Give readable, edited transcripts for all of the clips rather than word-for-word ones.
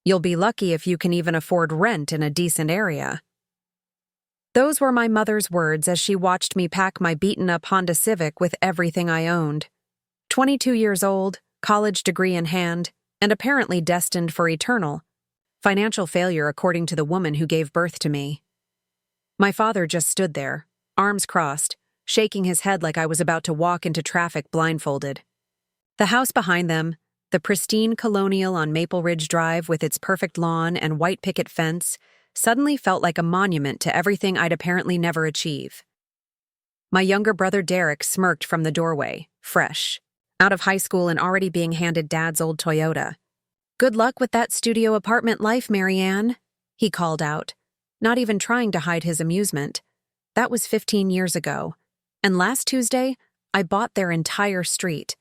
You'll be lucky if you can even afford rent in a decent area. Those were my mother's words as she watched me pack my beaten-up Honda Civic with everything I owned. 22 years old, college degree in hand, and apparently destined for eternal financial failure according to the woman who gave birth to me. My father just stood there, arms crossed, shaking his head like I was about to walk into traffic blindfolded. The house behind them, the pristine colonial on Maple Ridge Drive with its perfect lawn and white picket fence, suddenly felt like a monument to everything I'd apparently never achieve. My younger brother Derek smirked from the doorway, fresh, out of high school and already being handed Dad's old Toyota. "Good luck with that studio apartment life, Marianne," he called out, not even trying to hide his amusement. That was 15 years ago, and last Tuesday, I bought their entire street.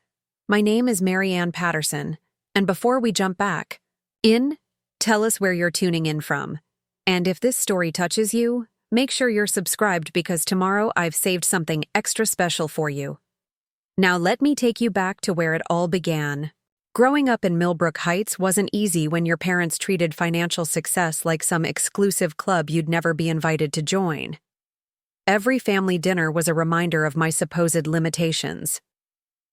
My name is Marianne Patterson, and before we jump back in, tell us where you're tuning in from. And if this story touches you, make sure you're subscribed because tomorrow I've saved something extra special for you. Now let me take you back to where it all began. Growing up in Millbrook Heights wasn't easy when your parents treated financial success like some exclusive club you'd never be invited to join. Every family dinner was a reminder of my supposed limitations.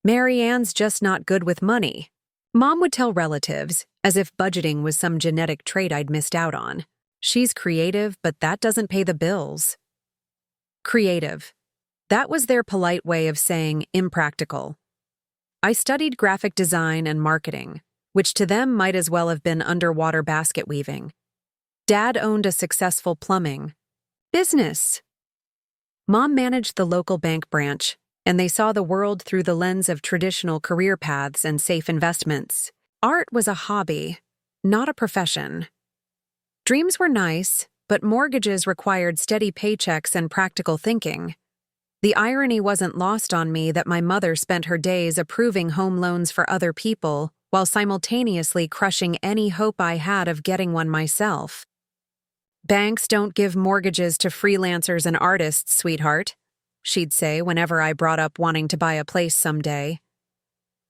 "Marianne's just not good with money," Mom would tell relatives, as if budgeting was some genetic trait I'd missed out on. "She's creative, but that doesn't pay the bills." Creative. That was their polite way of saying impractical. I studied graphic design and marketing, which to them might as well have been underwater basket weaving. Dad owned a successful plumbing business. Mom managed the local bank branch, and they saw the world through the lens of traditional career paths and safe investments. Art was a hobby, not a profession. Dreams were nice, but mortgages required steady paychecks and practical thinking. The irony wasn't lost on me that my mother spent her days approving home loans for other people while simultaneously crushing any hope I had of getting one myself. "Banks don't give mortgages to freelancers and artists, sweetheart," she'd say whenever I brought up wanting to buy a place someday.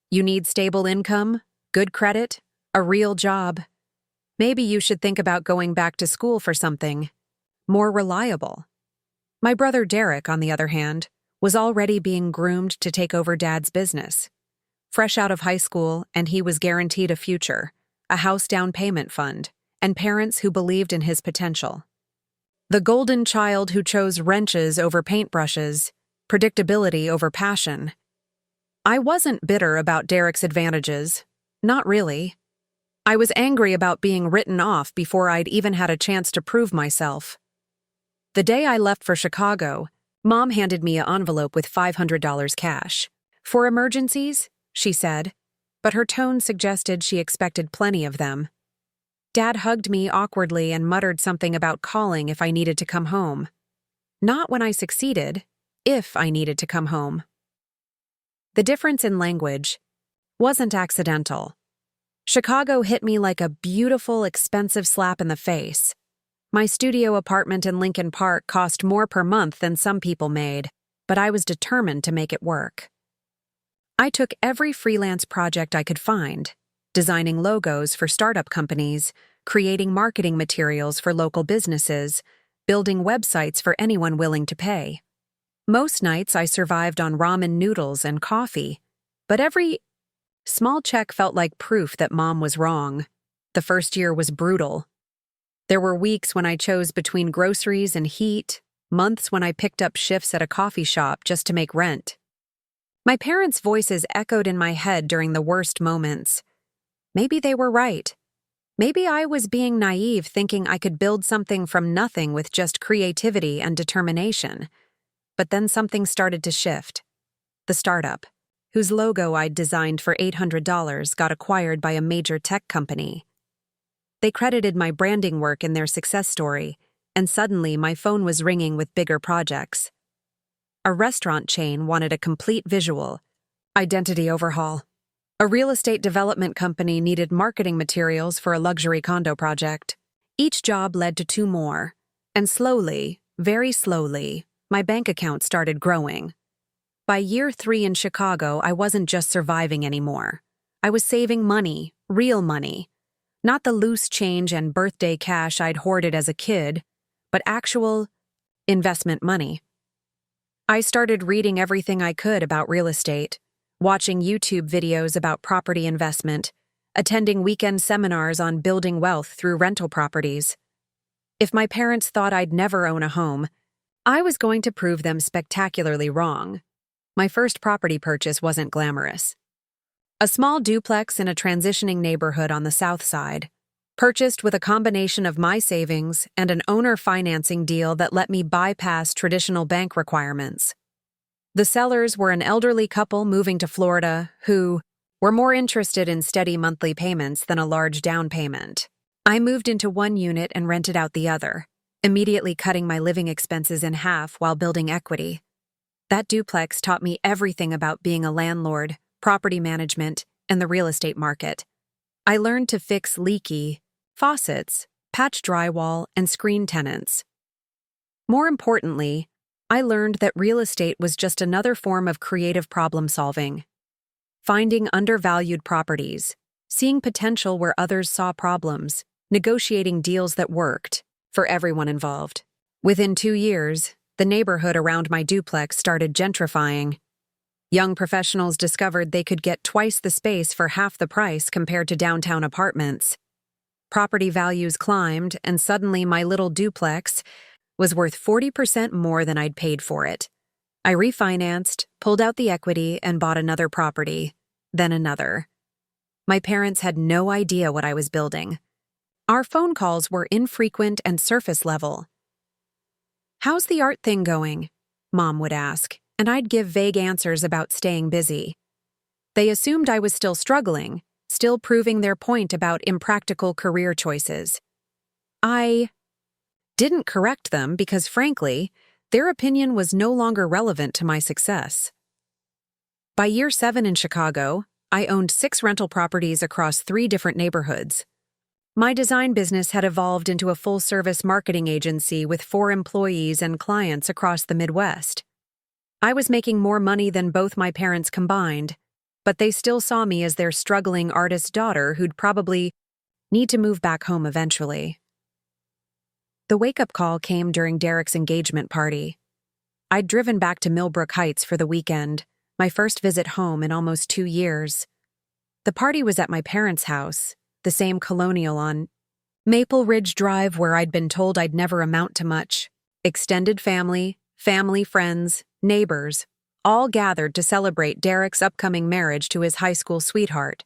"You need stable income, good credit, a real job. Maybe you should think about going back to school for something more reliable." My brother Derek, on the other hand, was already being groomed to take over Dad's business. Fresh out of high school, and he was guaranteed a future, a house down payment fund, and parents who believed in his potential. The golden child who chose wrenches over paintbrushes, predictability over passion. I wasn't bitter about Derek's advantages. Not really. I was angry about being written off before I'd even had a chance to prove myself. The day I left for Chicago, Mom handed me an envelope with $500 cash. "For emergencies," she said, but her tone suggested she expected plenty of them. Dad hugged me awkwardly and muttered something about calling if I needed to come home. Not when I succeeded, if I needed to come home. The difference in language wasn't accidental. Chicago hit me like a beautiful, expensive slap in the face. My studio apartment in Lincoln Park cost more per month than some people made, but I was determined to make it work. I took every freelance project I could find, designing logos for startup companies, creating marketing materials for local businesses, building websites for anyone willing to pay. Most nights I survived on ramen noodles and coffee, but every small check felt like proof that Mom was wrong. The first year was brutal. There were weeks when I chose between groceries and heat, months when I picked up shifts at a coffee shop just to make rent. My parents' voices echoed in my head during the worst moments. Maybe they were right. Maybe I was being naive thinking I could build something from nothing with just creativity and determination. But then something started to shift. The startup, whose logo I'd designed for $800, got acquired by a major tech company. They credited my branding work in their success story, and suddenly my phone was ringing with bigger projects. A restaurant chain wanted a complete visual identity overhaul. A real estate development company needed marketing materials for a luxury condo project. Each job led to two more, and slowly, very slowly, my bank account started growing. By year 3 in Chicago, I wasn't just surviving anymore. I was saving money, real money. Not the loose change and birthday cash I'd hoarded as a kid, but actual investment money. I started reading everything I could about real estate, watching YouTube videos about property investment, attending weekend seminars on building wealth through rental properties. If my parents thought I'd never own a home, I was going to prove them spectacularly wrong. My first property purchase wasn't glamorous. A small duplex in a transitioning neighborhood on the south side, purchased with a combination of my savings and an owner financing deal that let me bypass traditional bank requirements. The sellers were an elderly couple moving to Florida who were more interested in steady monthly payments than a large down payment. I moved into one unit and rented out the other, immediately cutting my living expenses in half while building equity. That duplex taught me everything about being a landlord, property management, and the real estate market. I learned to fix leaky faucets, patch drywall, and screen tenants. More importantly, I learned that real estate was just another form of creative problem solving. Finding undervalued properties, seeing potential where others saw problems, negotiating deals that worked for everyone involved. Within 2 years, the neighborhood around my duplex started gentrifying. Young professionals discovered they could get twice the space for half the price compared to downtown apartments. Property values climbed, and suddenly my little duplex was worth 40% more than I'd paid for it. I refinanced, pulled out the equity, and bought another property, then another. My parents had no idea what I was building. Our phone calls were infrequent and surface level. "How's the art thing going?" Mom would ask, and I'd give vague answers about staying busy. They assumed I was still struggling, still proving their point about impractical career choices. I didn't correct them because, frankly, their opinion was no longer relevant to my success. By year 7 in Chicago, I owned 6 rental properties across 3 different neighborhoods. My design business had evolved into a full-service marketing agency with 4 employees and clients across the Midwest. I was making more money than both my parents combined, but they still saw me as their struggling artist daughter who'd probably need to move back home eventually. The wake-up call came during Derek's engagement party. I'd driven back to Millbrook Heights for the weekend, my first visit home in almost 2 years. The party was at my parents' house, the same colonial on Maple Ridge Drive where I'd been told I'd never amount to much. Extended family, friends, neighbors, all gathered to celebrate Derek's upcoming marriage to his high school sweetheart.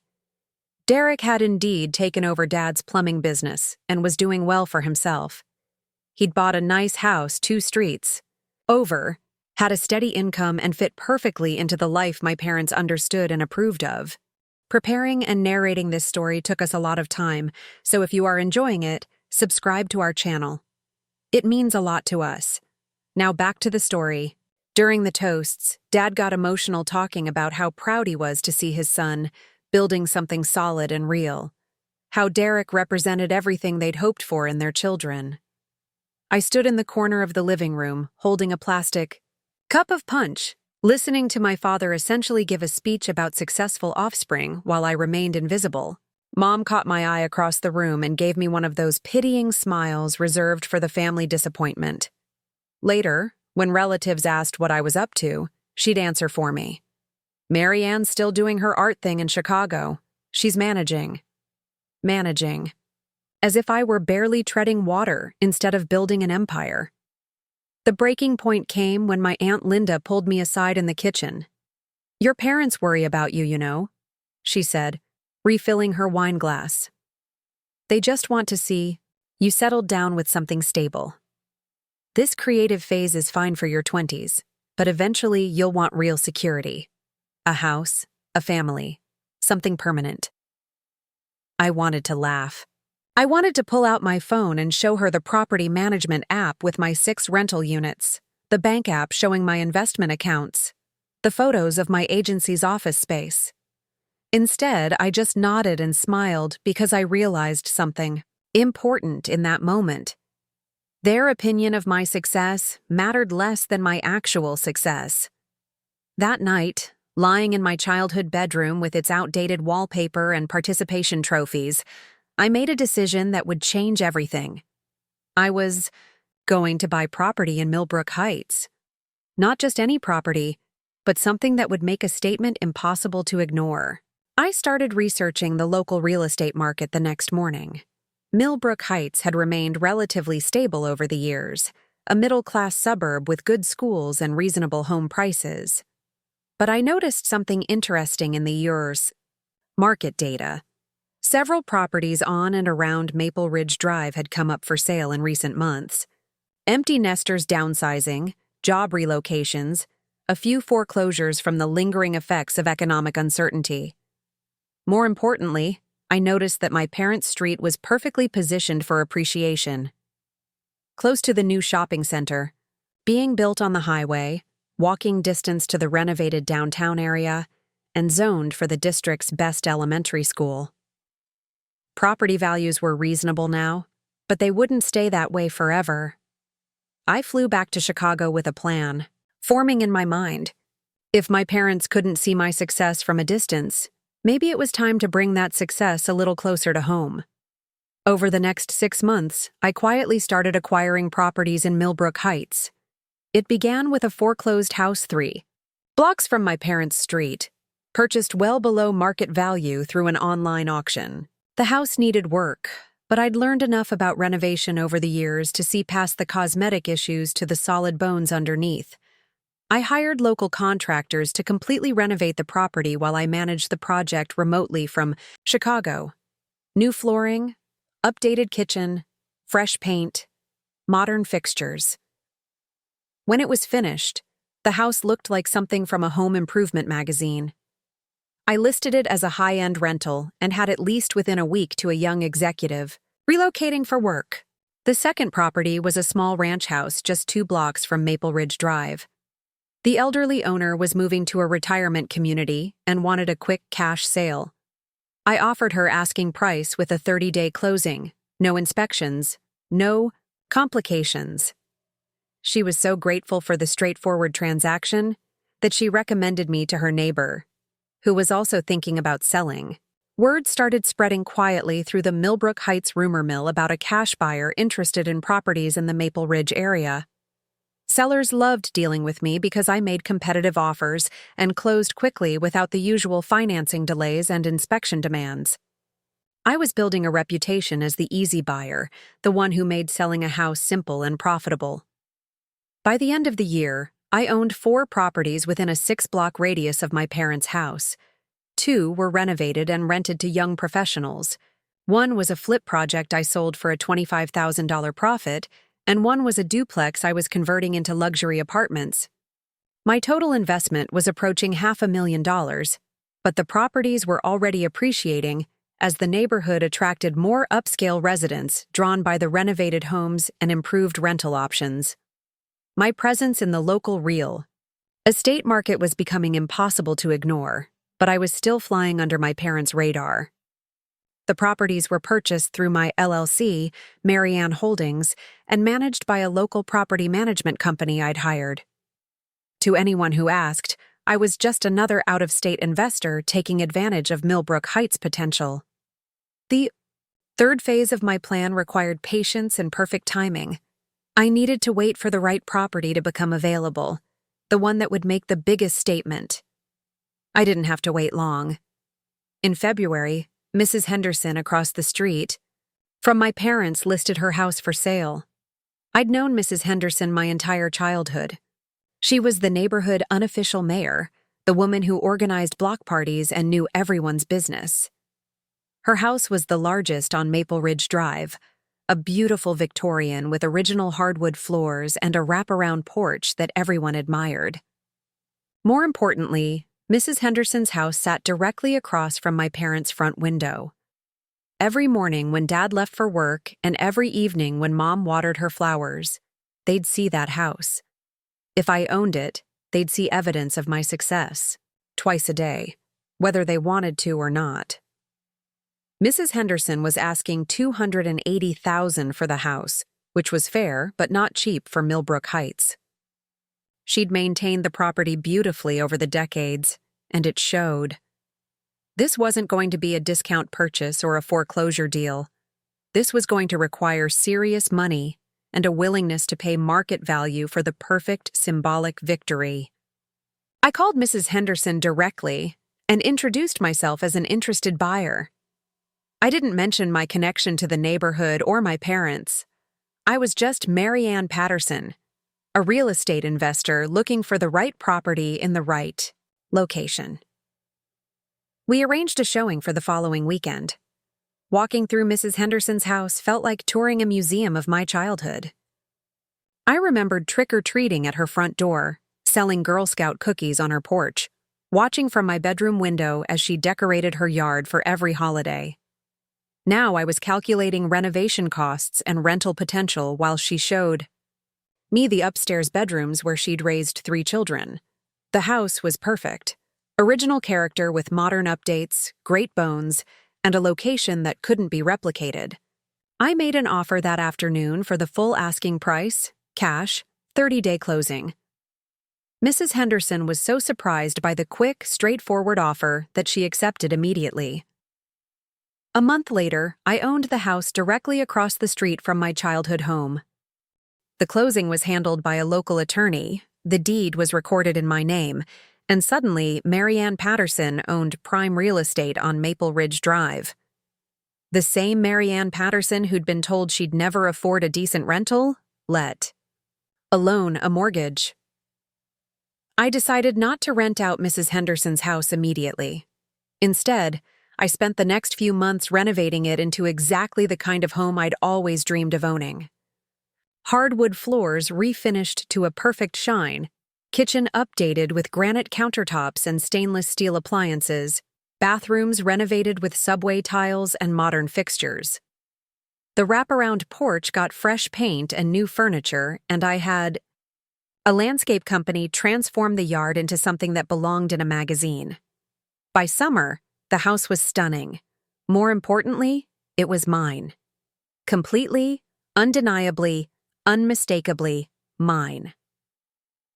Derek had indeed taken over Dad's plumbing business and was doing well for himself. He'd bought a nice house 2 streets over, had a steady income, and fit perfectly into the life my parents understood and approved of. Preparing and narrating this story took us a lot of time, so if you are enjoying it, subscribe to our channel. It means a lot to us. Now back to the story. During the toasts, Dad got emotional talking about how proud he was to see his son building something solid and real, how Derek represented everything they'd hoped for in their children. I stood in the corner of the living room, holding a plastic cup of punch, listening to my father essentially give a speech about successful offspring while I remained invisible. Mom caught my eye across the room and gave me one of those pitying smiles reserved for the family disappointment. Later, when relatives asked what I was up to, she'd answer for me. "Mary Ann's still doing her art thing in Chicago. She's managing. As if I were barely treading water instead of building an empire. The breaking point came when my Aunt Linda pulled me aside in the kitchen. "Your parents worry about you, you know," she said, refilling her wine glass. "They just want to see you settled down with something stable. This creative phase is fine for your 20s, but eventually you'll want real security. A house, a family, something permanent." I wanted to laugh. I wanted to pull out my phone and show her the property management app with my 6 rental units, the bank app showing my investment accounts, the photos of my agency's office space. Instead, I just nodded and smiled because I realized something important in that moment. Their opinion of my success mattered less than my actual success. That night, lying in my childhood bedroom with its outdated wallpaper and participation trophies, I made a decision that would change everything. I was going to buy property in Millbrook Heights. Not just any property, but something that would make a statement impossible to ignore. I started researching the local real estate market the next morning. Millbrook Heights had remained relatively stable over the years, a middle-class suburb with good schools and reasonable home prices. But I noticed something interesting in the year's market data. Several properties on and around Maple Ridge Drive had come up for sale in recent months. Empty nesters downsizing, job relocations, a few foreclosures from the lingering effects of economic uncertainty. More importantly, I noticed that my parents' street was perfectly positioned for appreciation. Close to the new shopping center, being built on the highway, walking distance to the renovated downtown area, and zoned for the district's best elementary school. Property values were reasonable now, but they wouldn't stay that way forever. I flew back to Chicago with a plan, forming in my mind. If my parents couldn't see my success from a distance, maybe it was time to bring that success a little closer to home. Over the next 6 months, I quietly started acquiring properties in Millbrook Heights. It began with a foreclosed house 3 blocks from my parents' street, purchased well below market value through an online auction. The house needed work, but I'd learned enough about renovation over the years to see past the cosmetic issues to the solid bones underneath. I hired local contractors to completely renovate the property while I managed the project remotely from Chicago. New flooring, updated kitchen, fresh paint, modern fixtures. When it was finished, the house looked like something from a home improvement magazine. I listed it as a high-end rental and had it leased within a week to a young executive, relocating for work. The second property was a small ranch house just 2 blocks from Maple Ridge Drive. The elderly owner was moving to a retirement community and wanted a quick cash sale. I offered her asking price with a 30-day closing, no inspections, no complications. She was so grateful for the straightforward transaction that she recommended me to her neighbor, who was also thinking about selling. Word started spreading quietly through the Millbrook Heights rumor mill about a cash buyer interested in properties in the Maple Ridge area. Sellers loved dealing with me because I made competitive offers and closed quickly without the usual financing delays and inspection demands. I was building a reputation as the easy buyer, the one who made selling a house simple and profitable. By the end of the year, I owned 4 properties within a 6-block radius of my parents' house. 2 were renovated and rented to young professionals. 1 was a flip project I sold for a $25,000 profit, and 1 was a duplex I was converting into luxury apartments. My total investment was approaching $500,000, but the properties were already appreciating as the neighborhood attracted more upscale residents drawn by the renovated homes and improved rental options. My presence in the local real estate market was becoming impossible to ignore, but I was still flying under my parents' radar. The properties were purchased through my LLC, Marianne Holdings, and managed by a local property management company I'd hired. To anyone who asked, I was just another out-of-state investor taking advantage of Millbrook Heights' potential. The third phase of my plan required patience and perfect timing. I needed to wait for the right property to become available, the one that would make the biggest statement. I didn't have to wait long. In February, Mrs. Henderson across the street from my parents listed her house for sale. I'd known Mrs. Henderson my entire childhood. She was the neighborhood unofficial mayor, the woman who organized block parties and knew everyone's business. Her house was the largest on Maple Ridge Drive, a beautiful Victorian with original hardwood floors and a wraparound porch that everyone admired. More importantly, Mrs. Henderson's house sat directly across from my parents' front window. Every morning when Dad left for work and every evening when Mom watered her flowers, they'd see that house. If I owned it, they'd see evidence of my success, twice a day, whether they wanted to or not. Mrs. Henderson was asking $280,000 for the house, which was fair but not cheap for Millbrook Heights. She'd maintained the property beautifully over the decades, and it showed. This wasn't going to be a discount purchase or a foreclosure deal. This was going to require serious money and a willingness to pay market value for the perfect symbolic victory. I called Mrs. Henderson directly and introduced myself as an interested buyer. I didn't mention my connection to the neighborhood or my parents. I was just Mary Ann Patterson, a real estate investor looking for the right property in the right location. We arranged a showing for the following weekend. Walking through Mrs. Henderson's house felt like touring a museum of my childhood. I remembered trick-or-treating at her front door, selling Girl Scout cookies on her porch, watching from my bedroom window as she decorated her yard for every holiday. Now I was calculating renovation costs and rental potential while she showed me the upstairs bedrooms where she'd raised 3 children. The house was perfect. Original character with modern updates, great bones, and a location that couldn't be replicated. I made an offer that afternoon for the full asking price, cash, 30-day closing. Mrs. Henderson was so surprised by the quick, straightforward offer that she accepted immediately. A month later, I owned the house directly across the street from my childhood home. The closing was handled by a local attorney, the deed was recorded in my name, and suddenly Mary Ann Patterson owned prime real estate on Maple Ridge Drive. The same Mary Ann Patterson who'd been told she'd never afford a decent rental, alone a mortgage. I decided not to rent out Mrs. Henderson's house immediately. Instead, I spent the next few months renovating it into exactly the kind of home I'd always dreamed of owning. Hardwood floors refinished to a perfect shine, kitchen updated with granite countertops and stainless steel appliances, bathrooms renovated with subway tiles and modern fixtures. The wraparound porch got fresh paint and new furniture, and I had a landscape company transform the yard into something that belonged in a magazine. By summer, the house was stunning. More importantly, it was mine. Completely, undeniably, unmistakably mine.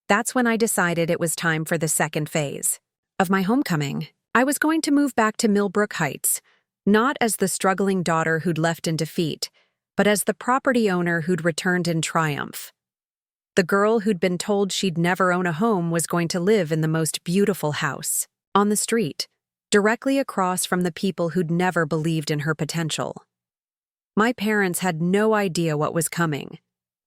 That's when I decided it was time for the second phase of my homecoming. I was going to move back to Millbrook Heights, not as the struggling daughter who'd left in defeat, but as the property owner who'd returned in triumph. The girl who'd been told she'd never own a home was going to live in the most beautiful house, on the street, directly across from the people who'd never believed in her potential. My parents had no idea what was coming.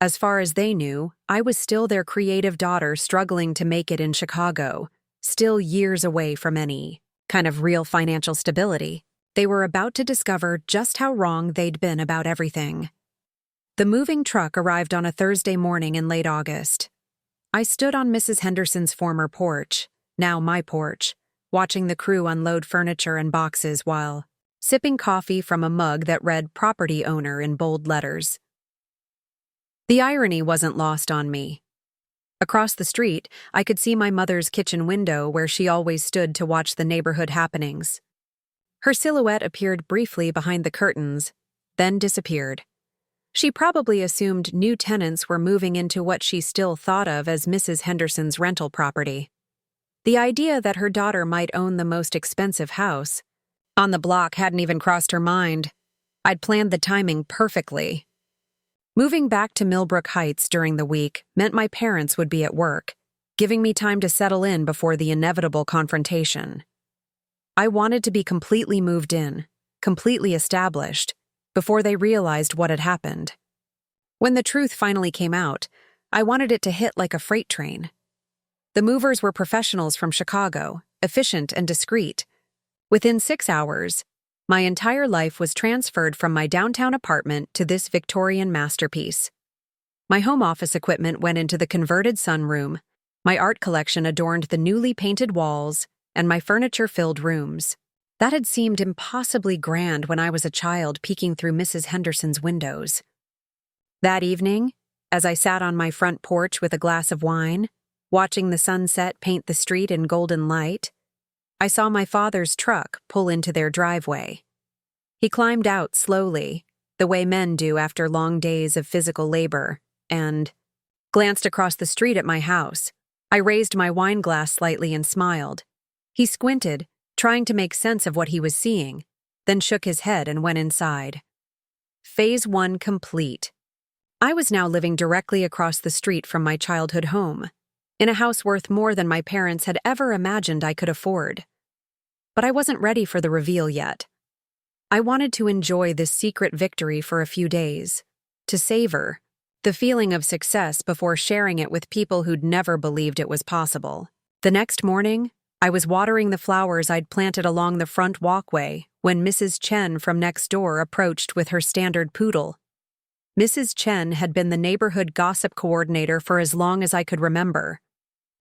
As far as they knew, I was still their creative daughter struggling to make it in Chicago, still years away from any kind of real financial stability. They were about to discover just how wrong they'd been about everything. The moving truck arrived on a Thursday morning in late August. I stood on Mrs. Henderson's former porch, now my porch, watching the crew unload furniture and boxes while sipping coffee from a mug that read "Property Owner" in bold letters. The irony wasn't lost on me. Across the street, I could see my mother's kitchen window where she always stood to watch the neighborhood happenings. Her silhouette appeared briefly behind the curtains, then disappeared. She probably assumed new tenants were moving into what she still thought of as Mrs. Henderson's rental property. The idea that her daughter might own the most expensive house on the block hadn't even crossed her mind. I'd planned the timing perfectly. Moving back to Millbrook Heights during the week meant my parents would be at work, giving me time to settle in before the inevitable confrontation. I wanted to be completely moved in, completely established, before they realized what had happened. When the truth finally came out, I wanted it to hit like a freight train. The movers were professionals from Chicago, efficient and discreet. Within 6 hours, my entire life was transferred from my downtown apartment to this Victorian masterpiece. My home office equipment went into the converted sunroom, my art collection adorned the newly painted walls, and my furniture filled rooms. That had seemed impossibly grand when I was a child peeking through Mrs. Henderson's windows. That evening, as I sat on my front porch with a glass of wine, watching the sunset paint the street in golden light, I saw my father's truck pull into their driveway. He climbed out slowly, the way men do after long days of physical labor, and glanced across the street at my house. I raised my wine glass slightly and smiled. He squinted, trying to make sense of what he was seeing, then shook his head and went inside. Phase 1 complete. I was now living directly across the street from my childhood home, in a house worth more than my parents had ever imagined I could afford. But I wasn't ready for the reveal yet. I wanted to enjoy this secret victory for a few days, to savor the feeling of success before sharing it with people who'd never believed it was possible. The next morning, I was watering the flowers I'd planted along the front walkway when Mrs. Chen from next door approached with her standard poodle. Mrs. Chen had been the neighborhood gossip coordinator for as long as I could remember.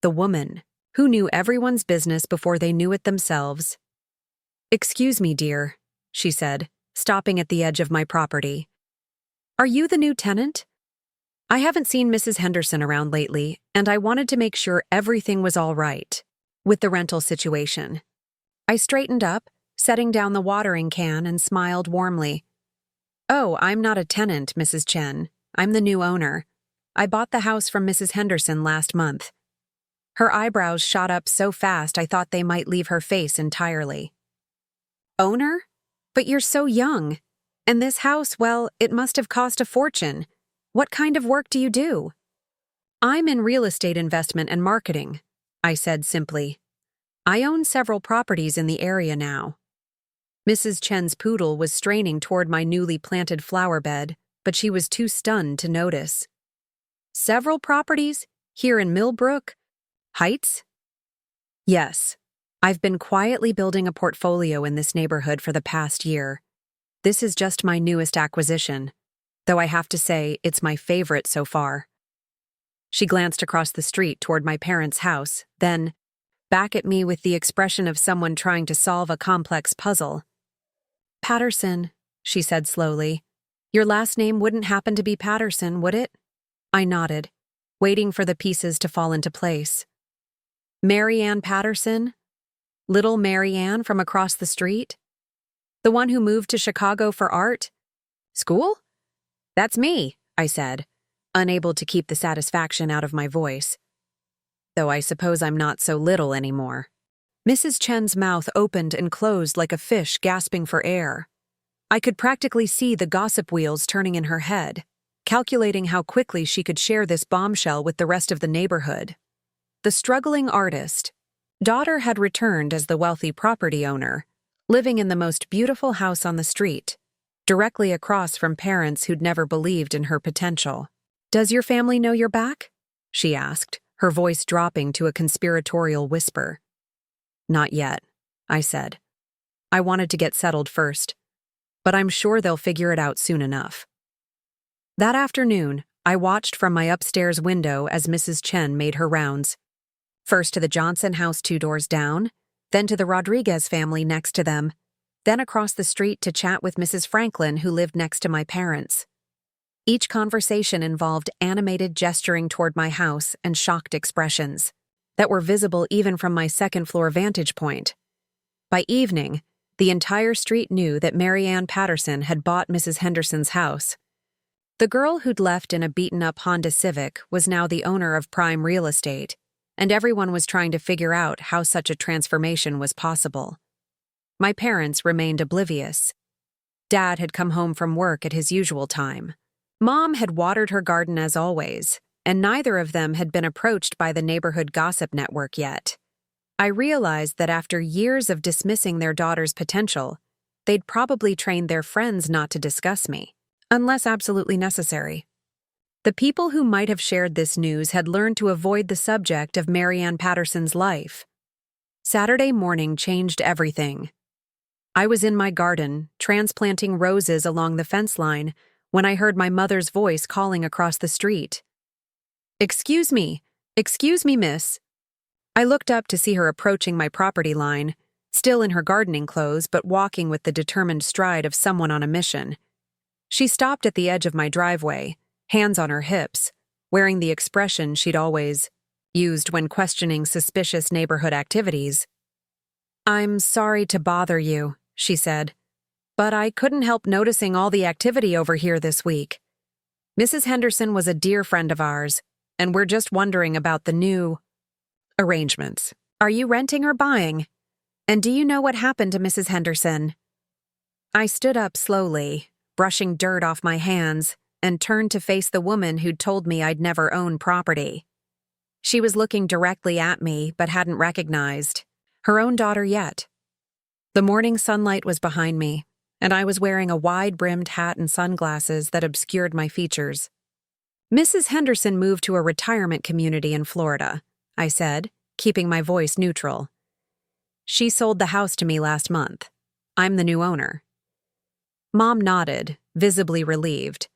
The woman who knew everyone's business before they knew it themselves. "Excuse me, dear," she said, stopping at the edge of my property. "Are you the new tenant? I haven't seen Mrs. Henderson around lately, and I wanted to make sure everything was all right with the rental situation." I straightened up, setting down the watering can, and smiled warmly. "Oh, I'm not a tenant, Mrs. Chen. I'm the new owner. I bought the house from Mrs. Henderson last month." Her eyebrows shot up so fast I thought they might leave her face entirely. "Owner? But you're so young. And this house, well, it must have cost a fortune. What kind of work do you do?" "I'm in real estate investment and marketing," I said simply. "I own several properties in the area now." Mrs. Chen's poodle was straining toward my newly planted flower bed, but she was too stunned to notice. "Several properties? Here in Millbrook Heights?" "Yes. I've been quietly building a portfolio in this neighborhood for the past year. This is just my newest acquisition, though I have to say it's my favorite so far." She glanced across the street toward my parents' house, then back at me with the expression of someone trying to solve a complex puzzle. "Patterson," she said slowly. "Your last name wouldn't happen to be Patterson, would it?" I nodded, waiting for the pieces to fall into place. "Mary Ann Patterson? Little Mary Ann from across the street? The one who moved to Chicago for art? School?" "That's me," I said, unable to keep the satisfaction out of my voice. Though I suppose I'm not so little anymore. Mrs. Chen's mouth opened and closed like a fish gasping for air. I could practically see the gossip wheels turning in her head, calculating how quickly she could share this bombshell with the rest of the neighborhood. The struggling artist, daughter had returned as the wealthy property owner, living in the most beautiful house on the street, directly across from parents who'd never believed in her potential. "Does your family know you're back?" she asked, her voice dropping to a conspiratorial whisper. "Not yet," I said. "I wanted to get settled first, but I'm sure they'll figure it out soon enough." That afternoon, I watched from my upstairs window as Mrs. Chen made her rounds. First to the Johnson house 2 doors down, then to the Rodriguez family next to them, then across the street to chat with Mrs. Franklin, who lived next to my parents. Each conversation involved animated gesturing toward my house and shocked expressions that were visible even from my second-floor vantage point. By evening, the entire street knew that Mary Ann Patterson had bought Mrs. Henderson's house. The girl who'd left in a beaten-up Honda Civic was now the owner of prime real estate, and everyone was trying to figure out how such a transformation was possible. My parents remained oblivious. Dad had come home from work at his usual time. Mom had watered her garden as always, and neither of them had been approached by the neighborhood gossip network yet. I realized that after years of dismissing their daughter's potential, they'd probably trained their friends not to discuss me, unless absolutely necessary. The people who might have shared this news had learned to avoid the subject of Mary Ann Patterson's life. Saturday morning changed everything. I was in my garden, transplanting roses along the fence line, when I heard my mother's voice calling across the street. Excuse me, miss." I looked up to see her approaching my property line, still in her gardening clothes but walking with the determined stride of someone on a mission. She stopped at the edge of my driveway, hands on her hips, wearing the expression she'd always used when questioning suspicious neighborhood activities. "I'm sorry to bother you," she said, "but I couldn't help noticing all the activity over here this week. Mrs. Henderson was a dear friend of ours, and we're just wondering about the new arrangements. Are you renting or buying? And do you know what happened to Mrs. Henderson? I stood up slowly, brushing dirt off my hands, and turned to face the woman who'd told me I'd never own property. She was looking directly at me, but hadn't recognized her own daughter yet. The morning sunlight was behind me, and I was wearing a wide-brimmed hat and sunglasses that obscured my features. Mrs. Henderson moved to a retirement community in Florida, I said, keeping my voice neutral. She sold the house to me last month. I'm the new owner. Mom nodded, visibly relieved.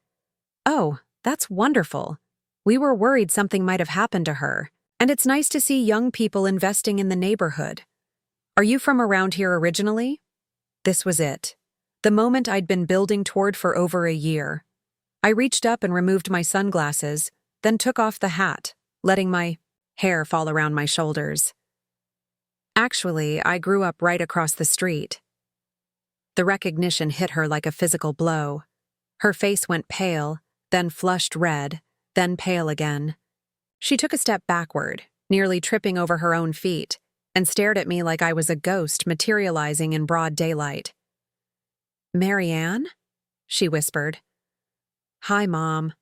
Oh, that's wonderful. We were worried something might have happened to her, and it's nice to see young people investing in the neighborhood. Are you from around here originally? This was it. The moment I'd been building toward for over a year. I reached up and removed my sunglasses, then took off the hat, letting my hair fall around my shoulders. Actually, I grew up right across the street. The recognition hit her like a physical blow. Her face went pale, then flushed red, then pale again. She took a step backward, nearly tripping over her own feet, and stared at me like I was a ghost materializing in broad daylight. "Marianne?" she whispered. "Hi, Mom."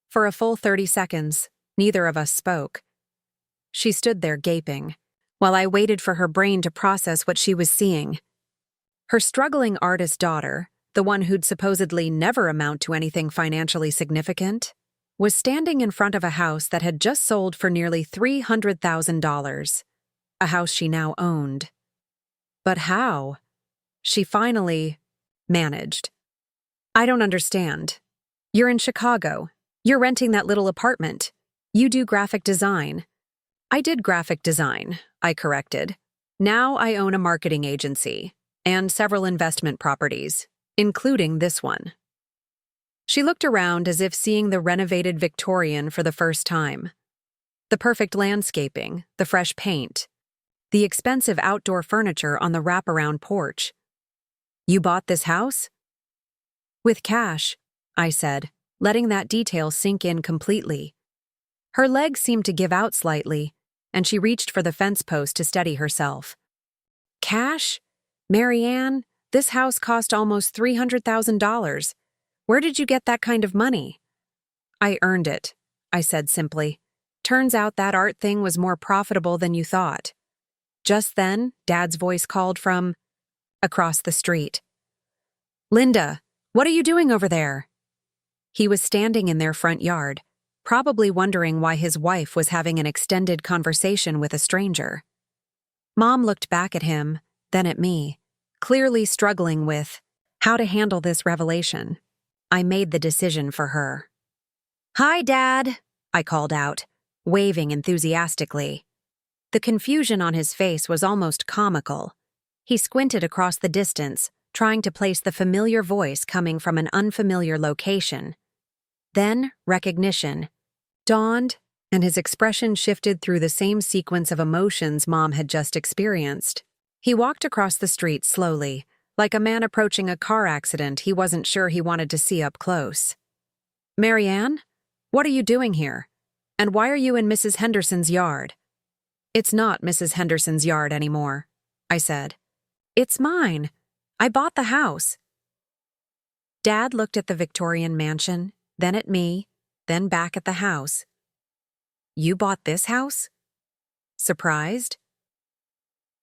For a full 30 seconds, neither of us spoke. She stood there gaping, while I waited for her brain to process what she was seeing. Her struggling artist daughter, the one who'd supposedly never amount to anything financially significant, was standing in front of a house that had just sold for nearly $300,000, a house she now owned. But how? She finally managed. "I don't understand. You're in Chicago. You're renting that little apartment. You do graphic design." "I did graphic design," I corrected. "Now I own a marketing agency and several investment properties, including this one." She looked around as if seeing the renovated Victorian for the first time. The perfect landscaping, the fresh paint, the expensive outdoor furniture on the wraparound porch. "You bought this house?" "With cash," I said, letting that detail sink in completely. Her legs seemed to give out slightly, and she reached for the fence post to steady herself. "Cash? Marianne, this house cost almost $300,000. Where did you get that kind of money?" "I earned it," I said simply. "Turns out that art thing was more profitable than you thought." Just then, Dad's voice called from across the street. "Linda, what are you doing over there?" He was standing in their front yard, probably wondering why his wife was having an extended conversation with a stranger. Mom looked back at him, then at me, clearly struggling with how to handle this revelation. I made the decision for her. "Hi, Dad," I called out, waving enthusiastically. The confusion on his face was almost comical. He squinted across the distance, trying to place the familiar voice coming from an unfamiliar location. Then, recognition dawned, and his expression shifted through the same sequence of emotions Mom had just experienced. He walked across the street slowly, like a man approaching a car accident he wasn't sure he wanted to see up close. "Marianne, what are you doing here? And why are you in Mrs. Henderson's yard?" "It's not Mrs. Henderson's yard anymore," I said. "It's mine. I bought the house." Dad looked at the Victorian mansion, then at me, then back at the house. "You bought this house?" Surprised?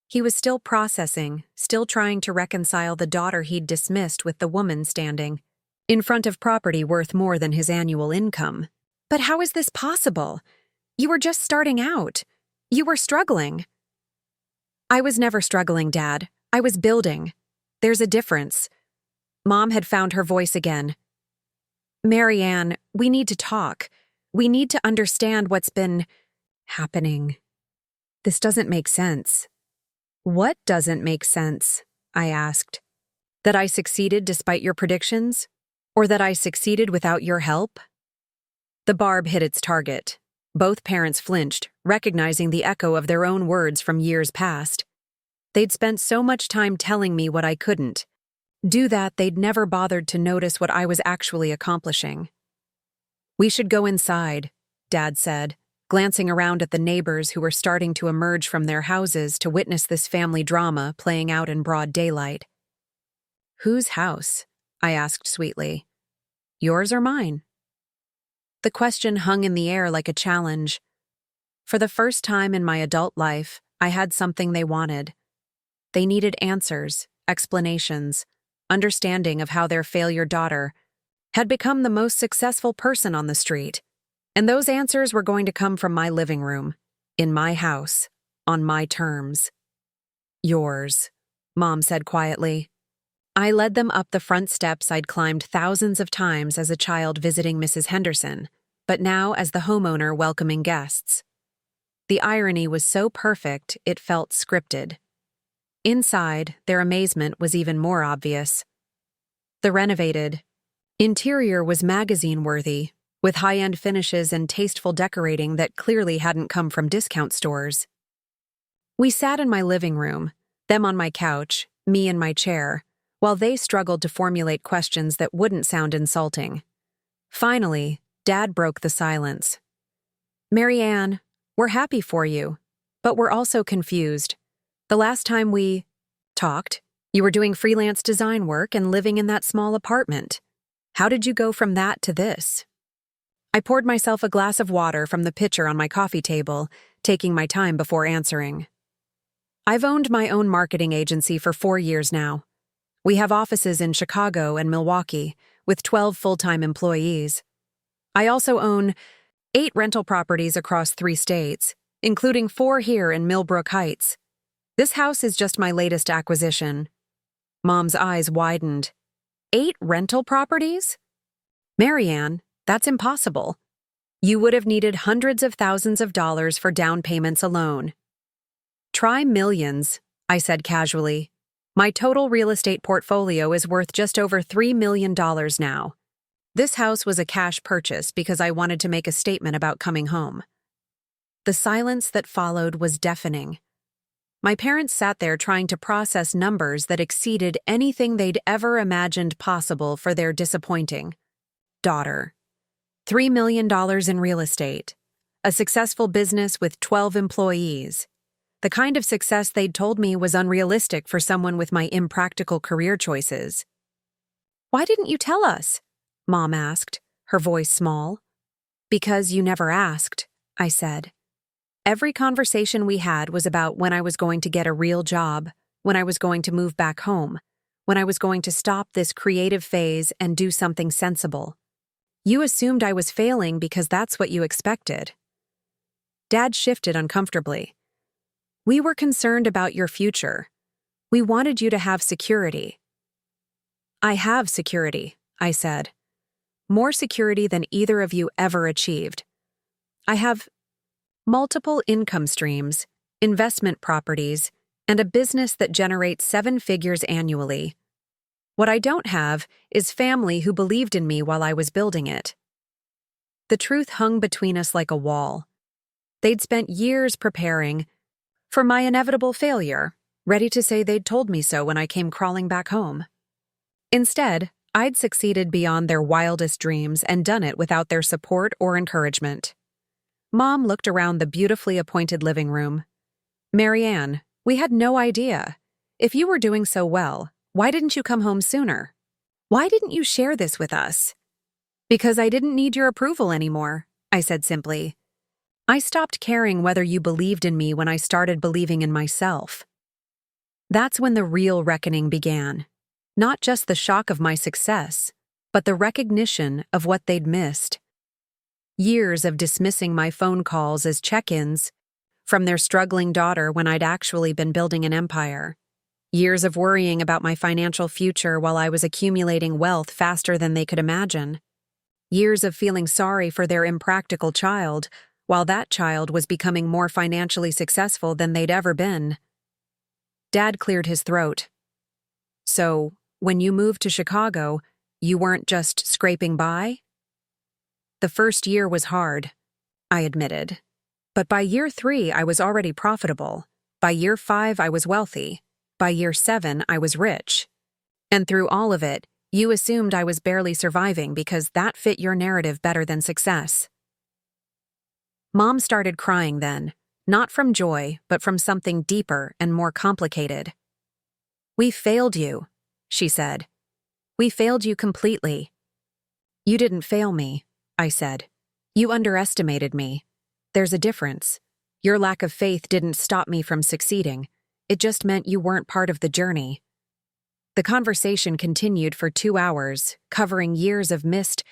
He was still processing, still trying to reconcile the daughter he'd dismissed with the woman standing in front of property worth more than his annual income. "But how is this possible? You were just starting out. You were struggling." "I was never struggling, Dad. I was building. There's a difference." Mom had found her voice again. "Marianne, we need to talk. We need to understand what's been happening. This doesn't make sense." "What doesn't make sense?" I asked. "That I succeeded despite your predictions? Or that I succeeded without your help?" The barb hit its target. Both parents flinched, recognizing the echo of their own words from years past. They'd spent so much time telling me what I couldn't do that they'd never bothered to notice what I was actually accomplishing. "We should go inside," Dad said, glancing around at the neighbors who were starting to emerge from their houses to witness this family drama playing out in broad daylight. "Whose house?" I asked sweetly. "Yours or mine?" The question hung in the air like a challenge. For the first time in my adult life, I had something they wanted. They needed answers, explanations, understanding of how their failure daughter had become the most successful person on the street. And those answers were going to come from my living room, in my house, on my terms. "Yours," Mom said quietly. I led them up the front steps I'd climbed thousands of times as a child visiting Mrs. Henderson, but now as the homeowner welcoming guests. The irony was so perfect it felt scripted. Inside, their amazement was even more obvious. The renovated interior was magazine-worthy, with high-end finishes and tasteful decorating that clearly hadn't come from discount stores. We sat in my living room, them on my couch, me in my chair, while they struggled to formulate questions that wouldn't sound insulting. Finally, Dad broke the silence. "Mary Ann, we're happy for you, but we're also confused. The last time we talked, you were doing freelance design work and living in that small apartment. How did you go from that to this?" I poured myself a glass of water from the pitcher on my coffee table, taking my time before answering. I've owned my own marketing agency for 4 years now. We have offices in Chicago and Milwaukee, with 12 full-time employees. I also own 8 rental properties across 3 states, including 4 here in Millbrook Heights. This house is just my latest acquisition. Mom's eyes widened. 8 rental properties? Mary Ann, that's impossible. You would have needed hundreds of thousands of dollars for down payments alone. Try millions, I said casually. My total real estate portfolio is worth just over $3 million now. This house was a cash purchase because I wanted to make a statement about coming home. The silence that followed was deafening. My parents sat there trying to process numbers that exceeded anything they'd ever imagined possible for their disappointing daughter. $3 million in real estate. A successful business with 12 employees. The kind of success they'd told me was unrealistic for someone with my impractical career choices. "Why didn't you tell us?" Mom asked, her voice small. "Because you never asked," I said. Every conversation we had was about when I was going to get a real job, when I was going to move back home, when I was going to stop this creative phase and do something sensible. You assumed I was failing because that's what you expected. Dad shifted uncomfortably. "We were concerned about your future. We wanted you to have security." "I have security," I said. "More security than either of you ever achieved. I have multiple income streams, investment properties, and a business that generates 7 figures annually. What I don't have is family who believed in me while I was building it." The truth hung between us like a wall. They'd spent years preparing for my inevitable failure, ready to say they'd told me so when I came crawling back home. Instead, I'd succeeded beyond their wildest dreams and done it without their support or encouragement. Mom looked around the beautifully appointed living room. "Mary Ann, we had no idea. If you were doing so well, why didn't you come home sooner? Why didn't you share this with us?" "Because I didn't need your approval anymore," I said simply. "I stopped caring whether you believed in me when I started believing in myself." That's when the real reckoning began. Not just the shock of my success, but the recognition of what they'd missed. Years of dismissing my phone calls as check-ins from their struggling daughter when I'd actually been building an empire. Years of worrying about my financial future while I was accumulating wealth faster than they could imagine. Years of feeling sorry for their impractical child while that child was becoming more financially successful than they'd ever been. Dad cleared his throat. "So, when you moved to Chicago, you weren't just scraping by?" "The first year was hard," I admitted. "But by year 3, I was already profitable. By year 5, I was wealthy. By year 7, I was rich. And through all of it, you assumed I was barely surviving because that fit your narrative better than success." Mom started crying then, not from joy, but from something deeper and more complicated. "We failed you," she said. "We failed you completely." "You didn't fail me," I said. "You underestimated me. There's a difference. Your lack of faith didn't stop me from succeeding. It just meant you weren't part of the journey." The conversation continued for 2 hours, covering years of missed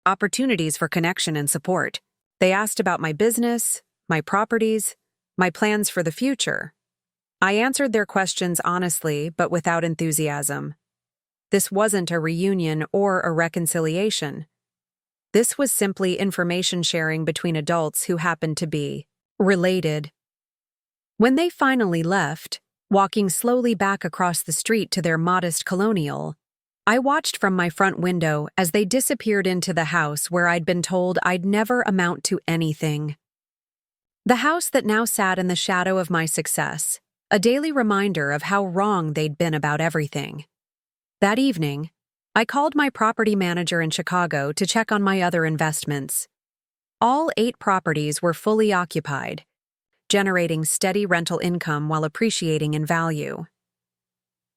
opportunities for connection and support. They asked about my business, my properties, my plans for the future. I answered their questions honestly, but without enthusiasm. This wasn't a reunion or a reconciliation. This was simply information sharing between adults who happened to be related. When they finally left, walking slowly back across the street to their modest colonial, I watched from my front window as they disappeared into the house where I'd been told I'd never amount to anything. The house that now sat in the shadow of my success, a daily reminder of how wrong they'd been about everything. That evening, I called my property manager in Chicago to check on my other investments. All 8 properties were fully occupied, generating steady rental income while appreciating in value.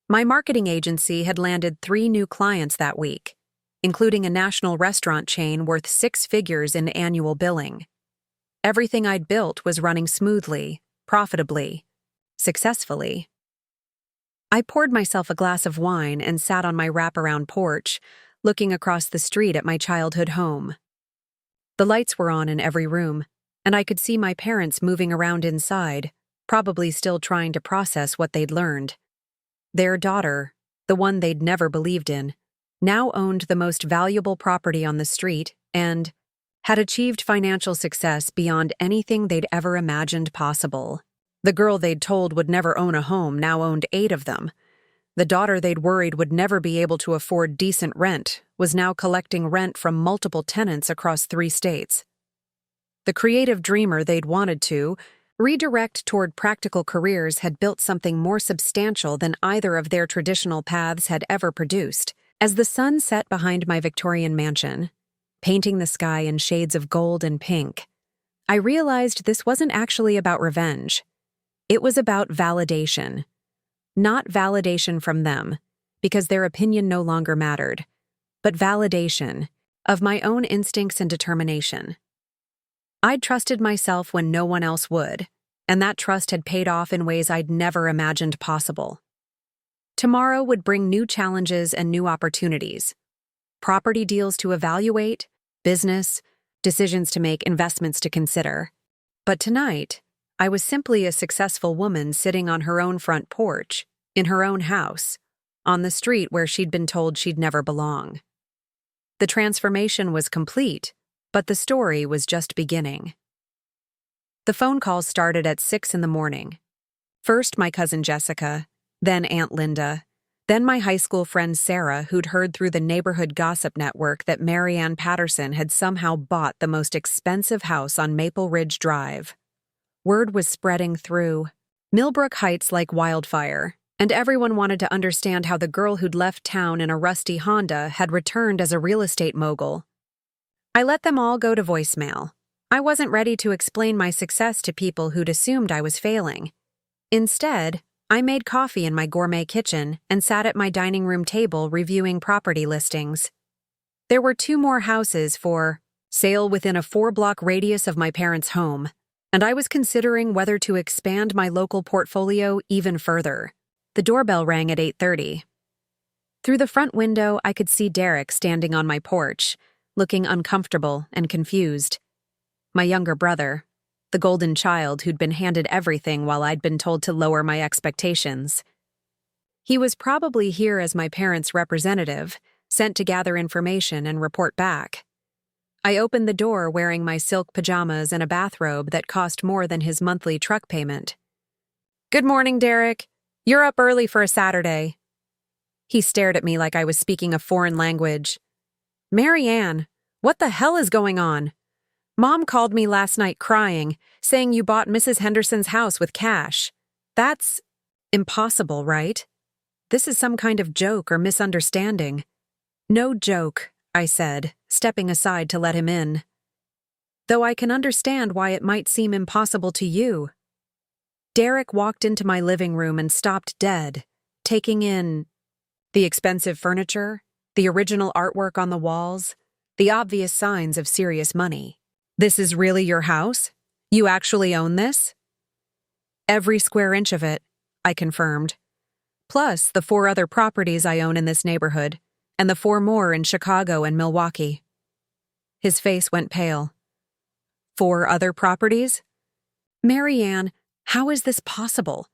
My marketing agency had landed 3 new clients that week, including a national restaurant chain worth 6 figures in annual billing. Everything I'd built was running smoothly, profitably, successfully. I poured myself a glass of wine and sat on my wraparound porch, looking across the street at my childhood home. The lights were on in every room, and I could see my parents moving around inside, probably still trying to process what they'd learned. Their daughter, the one they'd never believed in, now owned the most valuable property on the street and had achieved financial success beyond anything they'd ever imagined possible. The girl they'd told would never own a home now owned 8 of them. The daughter they'd worried would never be able to afford decent rent was now collecting rent from multiple tenants across 3 states. The creative dreamer they'd wanted to redirect toward practical careers had built something more substantial than either of their traditional paths had ever produced. As the sun set behind my Victorian mansion, painting the sky in shades of gold and pink, I realized this wasn't actually about revenge. It was about validation. Not validation from them, because their opinion no longer mattered, but validation of my own instincts and determination. I'd trusted myself when no one else would, and that trust had paid off in ways I'd never imagined possible. Tomorrow would bring new challenges and new opportunities. Property deals to evaluate, business, decisions to make, investments to consider. But tonight, I was simply a successful woman sitting on her own front porch, in her own house, on the street where she'd been told she'd never belong. The transformation was complete, but the story was just beginning. The phone calls started at 6 in the morning. First my cousin Jessica, then Aunt Linda, then my high school friend Sarah, who'd heard through the neighborhood gossip network that Mary Ann Patterson had somehow bought the most expensive house on Maple Ridge Drive. Word was spreading through Millbrook Heights like wildfire, and everyone wanted to understand how the girl who'd left town in a rusty Honda had returned as a real estate mogul. I let them all go to voicemail. I wasn't ready to explain my success to people who'd assumed I was failing. Instead, I made coffee in my gourmet kitchen and sat at my dining room table reviewing property listings. There were 2 more houses for sale within a 4-block radius of my parents' home, and I was considering whether to expand my local portfolio even further. The doorbell rang at 8:30. Through the front window, I could see Derek standing on my porch, looking uncomfortable and confused. My younger brother, the golden child who'd been handed everything while I'd been told to lower my expectations. He was probably here as my parents' representative, sent to gather information and report back. I opened the door wearing my silk pajamas and a bathrobe that cost more than his monthly truck payment. "Good morning, Derek. You're up early for a Saturday." He stared at me like I was speaking a foreign language. "Mary Ann, what the hell is going on? Mom called me last night crying, saying you bought Mrs. Henderson's house with cash. That's impossible, right? This is some kind of joke or misunderstanding." "No joke," I said, stepping aside to let him in. though I can understand why it might seem impossible to you. Derek walked into my living room and stopped dead, taking in the expensive furniture, the original artwork on the walls, the obvious signs of serious money. This is really your house? You actually own this? Every square inch of it, I confirmed. Plus the 4 other properties I own in this neighborhood, and the 4 more in Chicago and Milwaukee. His face went pale. 4 other properties? Marianne, how is this possible?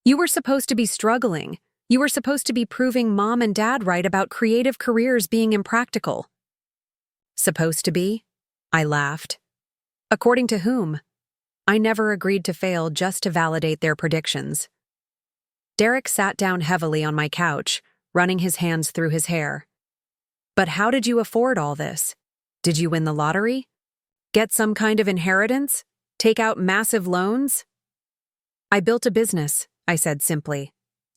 You were supposed to be struggling. You were supposed to be proving Mom and Dad right about creative careers being impractical. Supposed to be? I laughed. According to whom? I never agreed to fail just to validate their predictions. Derek sat down heavily on my couch, running his hands through his hair. But how did you afford all this? Did you win the lottery? Get some kind of inheritance? Take out massive loans? I built a business, I said simply.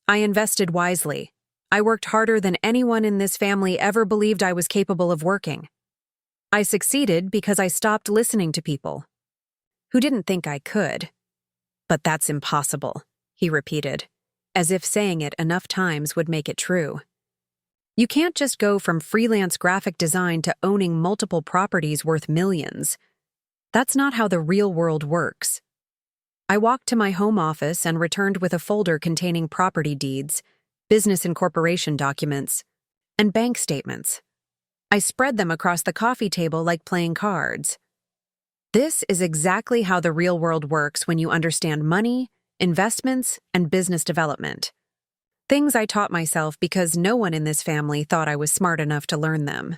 I invested wisely. I worked harder than anyone in this family ever believed I was capable of working. I succeeded because I stopped listening to people who didn't think I could. But that's impossible, he repeated, as if saying it enough times would make it true. You can't just go from freelance graphic design to owning multiple properties worth millions. That's not how the real world works. I walked to my home office and returned with a folder containing property deeds, business incorporation documents, and bank statements. I spread them across the coffee table like playing cards. This is exactly how the real world works when you understand money, investments, and business development. Things I taught myself because no one in this family thought I was smart enough to learn them.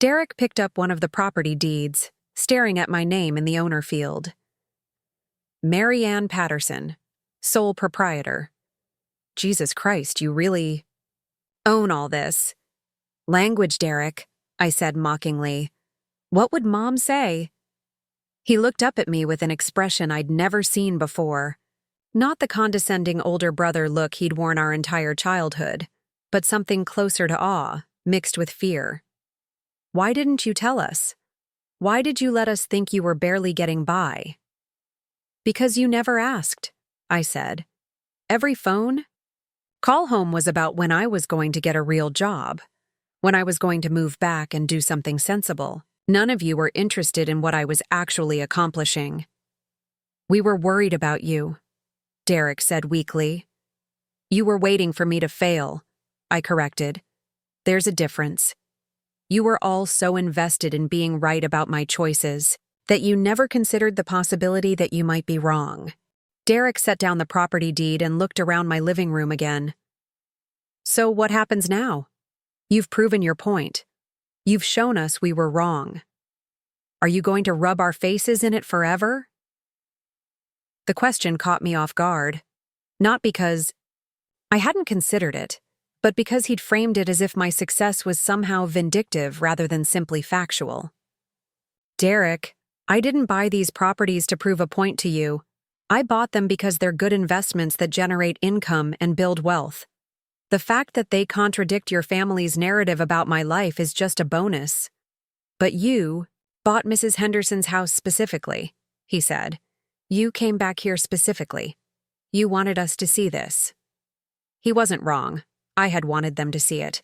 Derek picked up one of the property deeds, staring at my name in the owner field. Marianne Patterson, sole proprietor. Jesus Christ, you really own all this. Language, Derek, I said mockingly. What would Mom say? He looked up at me with an expression I'd never seen before. Not the condescending older brother look he'd worn our entire childhood, but something closer to awe, mixed with fear. Why didn't you tell us? Why did you let us think you were barely getting by? Because you never asked, I said. Every phone? Call home was about when I was going to get a real job, when I was going to move back and do something sensible. None of you were interested in what I was actually accomplishing. We were worried about you, Derek said weakly. You were waiting for me to fail, I corrected. There's a difference. You were all so invested in being right about my choices that you never considered the possibility that you might be wrong. Derek set down the property deed and looked around my living room again. So what happens now? You've proven your point. You've shown us we were wrong. Are you going to rub our faces in it forever? The question caught me off guard, not because I hadn't considered it, but because he'd framed it as if my success was somehow vindictive rather than simply factual. Derek, I didn't buy these properties to prove a point to you. I bought them because they're good investments that generate income and build wealth. The fact that they contradict your family's narrative about my life is just a bonus. But you bought Mrs. Henderson's house specifically, he said. You came back here specifically. You wanted us to see this. He wasn't wrong. I had wanted them to see it.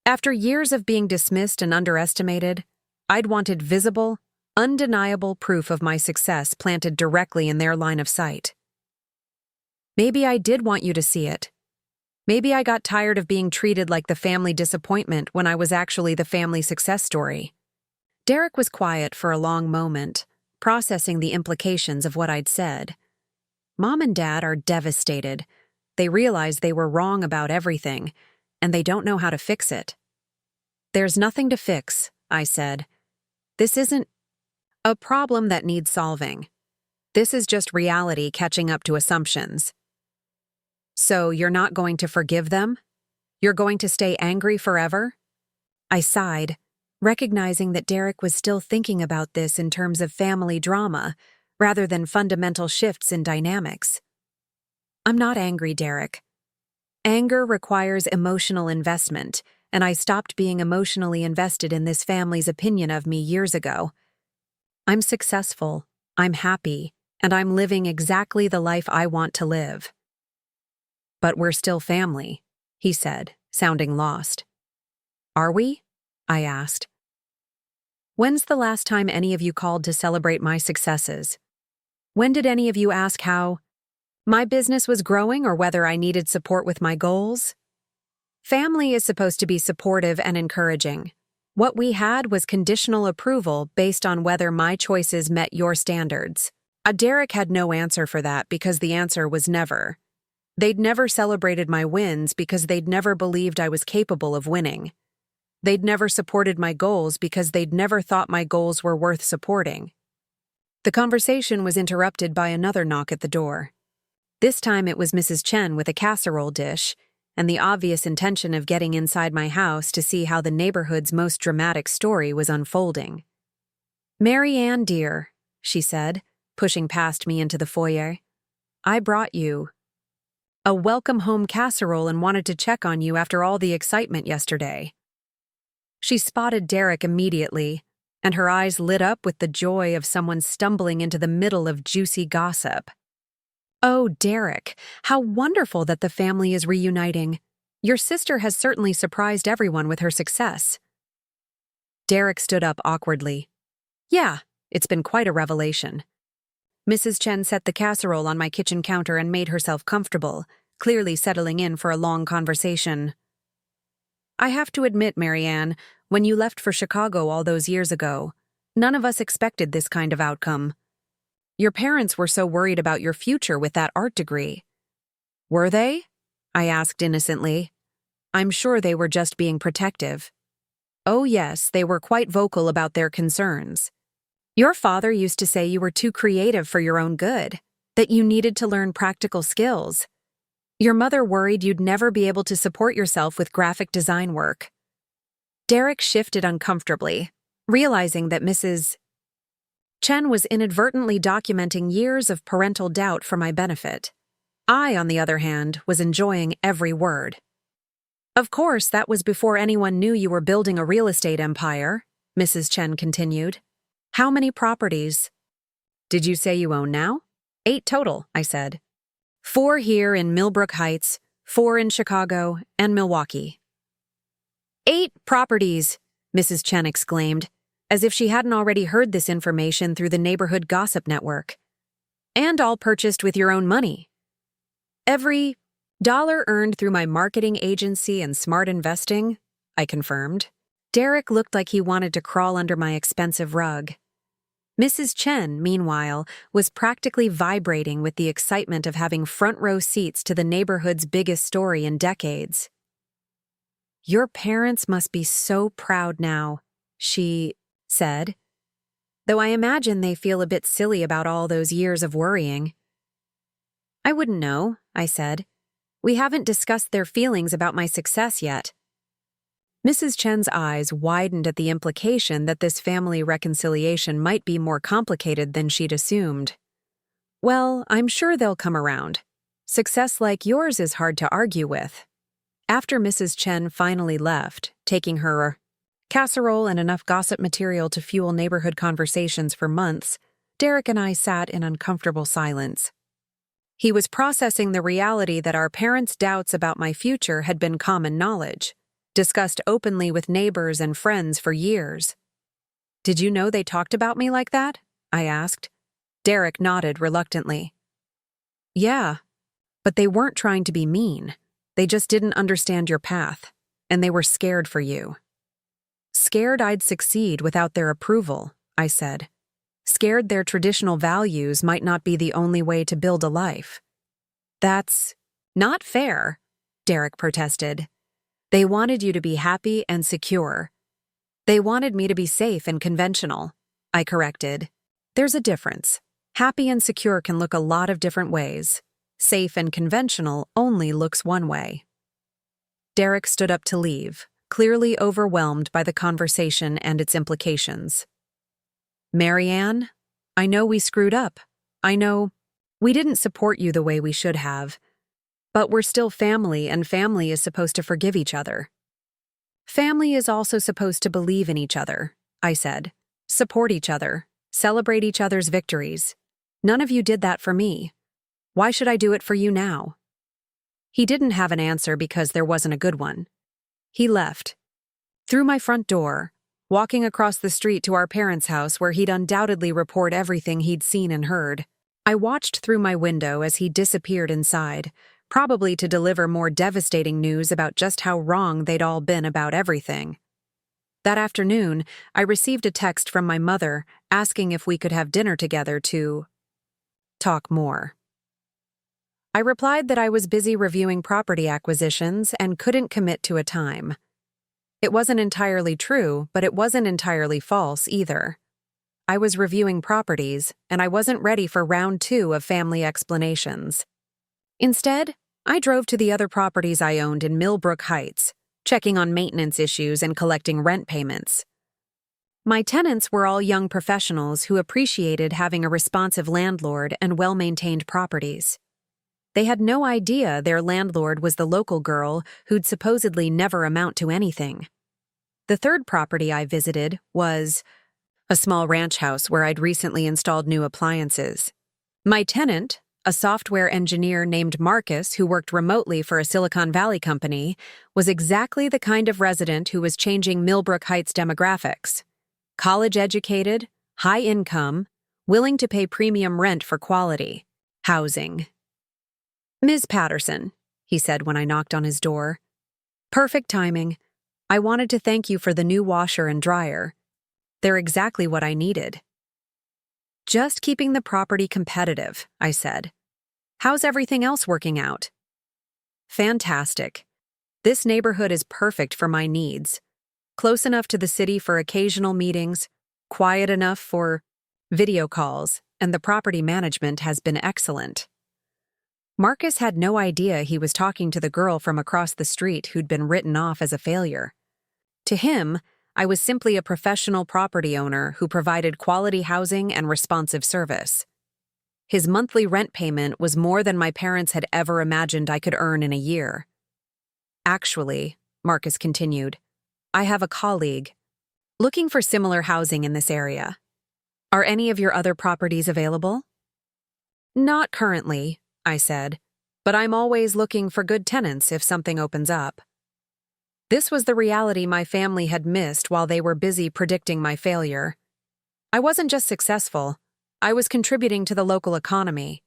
After years of being dismissed and underestimated, I'd wanted visible, undeniable proof of my success planted directly in their line of sight. Maybe I did want you to see it. Maybe I got tired of being treated like the family disappointment when I was actually the family success story. Derek was quiet for a long moment, processing the implications of what I'd said. Mom and Dad are devastated. They realize they were wrong about everything, and they don't know how to fix it. There's nothing to fix, I said. This isn't a problem that needs solving. This is just reality catching up to assumptions. So you're not going to forgive them? You're going to stay angry forever? I sighed, recognizing that Derek was still thinking about this in terms of family drama, rather than fundamental shifts in dynamics. I'm not angry, Derek. Anger requires emotional investment, and I stopped being emotionally invested in this family's opinion of me years ago. I'm successful, I'm happy, and I'm living exactly the life I want to live. But we're still family, he said, sounding lost. Are we? I asked. When's the last time any of you called to celebrate my successes? When did any of you ask how my business was growing or whether I needed support with my goals? Family is supposed to be supportive and encouraging. What we had was conditional approval based on whether my choices met your standards. Derek had no answer for that because the answer was never. They'd never celebrated my wins because they'd never believed I was capable of winning. They'd never supported my goals because they'd never thought my goals were worth supporting. The conversation was interrupted by another knock at the door. This time it was Mrs. Chen with a casserole dish and the obvious intention of getting inside my house to see how the neighborhood's most dramatic story was unfolding. "Mary Ann, dear," she said, pushing past me into the foyer. "I brought you a welcome home casserole and wanted to check on you after all the excitement yesterday." She spotted Derek immediately, and her eyes lit up with the joy of someone stumbling into the middle of juicy gossip. "Oh, Derek, how wonderful that the family is reuniting. Your sister has certainly surprised everyone with her success." Derek stood up awkwardly. "Yeah, it's been quite a revelation." Mrs. Chen set the casserole on my kitchen counter and made herself comfortable, clearly settling in for a long conversation. "I have to admit, Mary Ann, when you left for Chicago all those years ago, none of us expected this kind of outcome. Your parents were so worried about your future with that art degree." "Were they?" I asked innocently. "I'm sure they were just being protective." "Oh yes, they were quite vocal about their concerns. Your father used to say you were too creative for your own good, that you needed to learn practical skills. Your mother worried you'd never be able to support yourself with graphic design work." Derek shifted uncomfortably, realizing that Mrs. Chen was inadvertently documenting years of parental doubt for my benefit. I, on the other hand, was enjoying every word. "Of course, that was before anyone knew you were building a real estate empire," Mrs. Chen continued. "How many properties did you say you own now?" "8 total," I said. 4 here in Millbrook Heights, 4 in Chicago, and Milwaukee." "8 properties," Mrs. Chen exclaimed, as if she hadn't already heard this information through the neighborhood gossip network. "And all purchased with your own money." "Every dollar earned through my marketing agency and smart investing," I confirmed. Derek looked like he wanted to crawl under my expensive rug. Mrs. Chen, meanwhile, was practically vibrating with the excitement of having front-row seats to the neighborhood's biggest story in decades. "Your parents must be so proud now," she said, "though I imagine they feel a bit silly about all those years of worrying." "I wouldn't know," I said. "We haven't discussed their feelings about my success yet." Mrs. Chen's eyes widened at the implication that this family reconciliation might be more complicated than she'd assumed. "Well, I'm sure they'll come around. Success like yours is hard to argue with." After Mrs. Chen finally left, taking her casserole and enough gossip material to fuel neighborhood conversations for months, Derek and I sat in uncomfortable silence. He was processing the reality that our parents' doubts about my future had been common knowledge, discussed openly with neighbors and friends for years. "Did you know they talked about me like that?" I asked. Derek nodded reluctantly. "Yeah, but they weren't trying to be mean. They just didn't understand your path, and they were scared for you." "Scared I'd succeed without their approval," I said. "Scared their traditional values might not be the only way to build a life." "That's not fair," Derek protested. "They wanted you to be happy and secure. They wanted me to be safe and conventional," I corrected. "There's a difference. Happy and secure can look a lot of different ways. Safe and conventional only looks one way." Derek stood up to leave, clearly overwhelmed by the conversation and its implications. "Mary Ann, I know we screwed up. I know we didn't support you the way we should have. But we're still family, and family is supposed to forgive each other. Family is also supposed to believe in each other," I said. "Support each other, Celebrate each other's victories. None of you did that for me. Why should I do it for you now? He didn't have an answer because there wasn't a good one. He left. Through my front door, walking across the street to our parents' house where he'd undoubtedly report everything he'd seen and heard. I watched through my window as he disappeared inside, probably to deliver more devastating news about just how wrong they'd all been about everything. That afternoon, I received a text from my mother asking if we could have dinner together to talk more. I replied that I was busy reviewing property acquisitions and couldn't commit to a time. It wasn't entirely true, but it wasn't entirely false either. I was reviewing properties, and I wasn't ready for round 2 of family explanations. Instead, I drove to the other properties I owned in Millbrook Heights, checking on maintenance issues and collecting rent payments. My tenants were all young professionals who appreciated having a responsive landlord and well-maintained properties. They had no idea their landlord was the local girl who'd supposedly never amount to anything. The third property I visited was a small ranch house where I'd recently installed new appliances. My tenant, a software engineer named Marcus who worked remotely for a Silicon Valley company, was exactly the kind of resident who was changing Millbrook Heights demographics. College-educated, high income, willing to pay premium rent for quality housing. "Ms. Patterson," he said when I knocked on his door. "Perfect timing. I wanted to thank you for the new washer and dryer. They're exactly what I needed." "Just keeping the property competitive," I said. "How's everything else working out?" "Fantastic. This neighborhood is perfect for my needs. Close enough to the city for occasional meetings, quiet enough for video calls, and the property management has been excellent." Marcus had no idea he was talking to the girl from across the street who'd been written off as a failure. To him, I was simply a professional property owner who provided quality housing and responsive service. His monthly rent payment was more than my parents had ever imagined I could earn in a year. "Actually," Marcus continued, "I have a colleague looking for similar housing in this area. Are any of your other properties available?" "Not currently," I said, "but I'm always looking for good tenants if something opens up." This was the reality my family had missed while they were busy predicting my failure. I wasn't just successful, I was contributing to the local economy,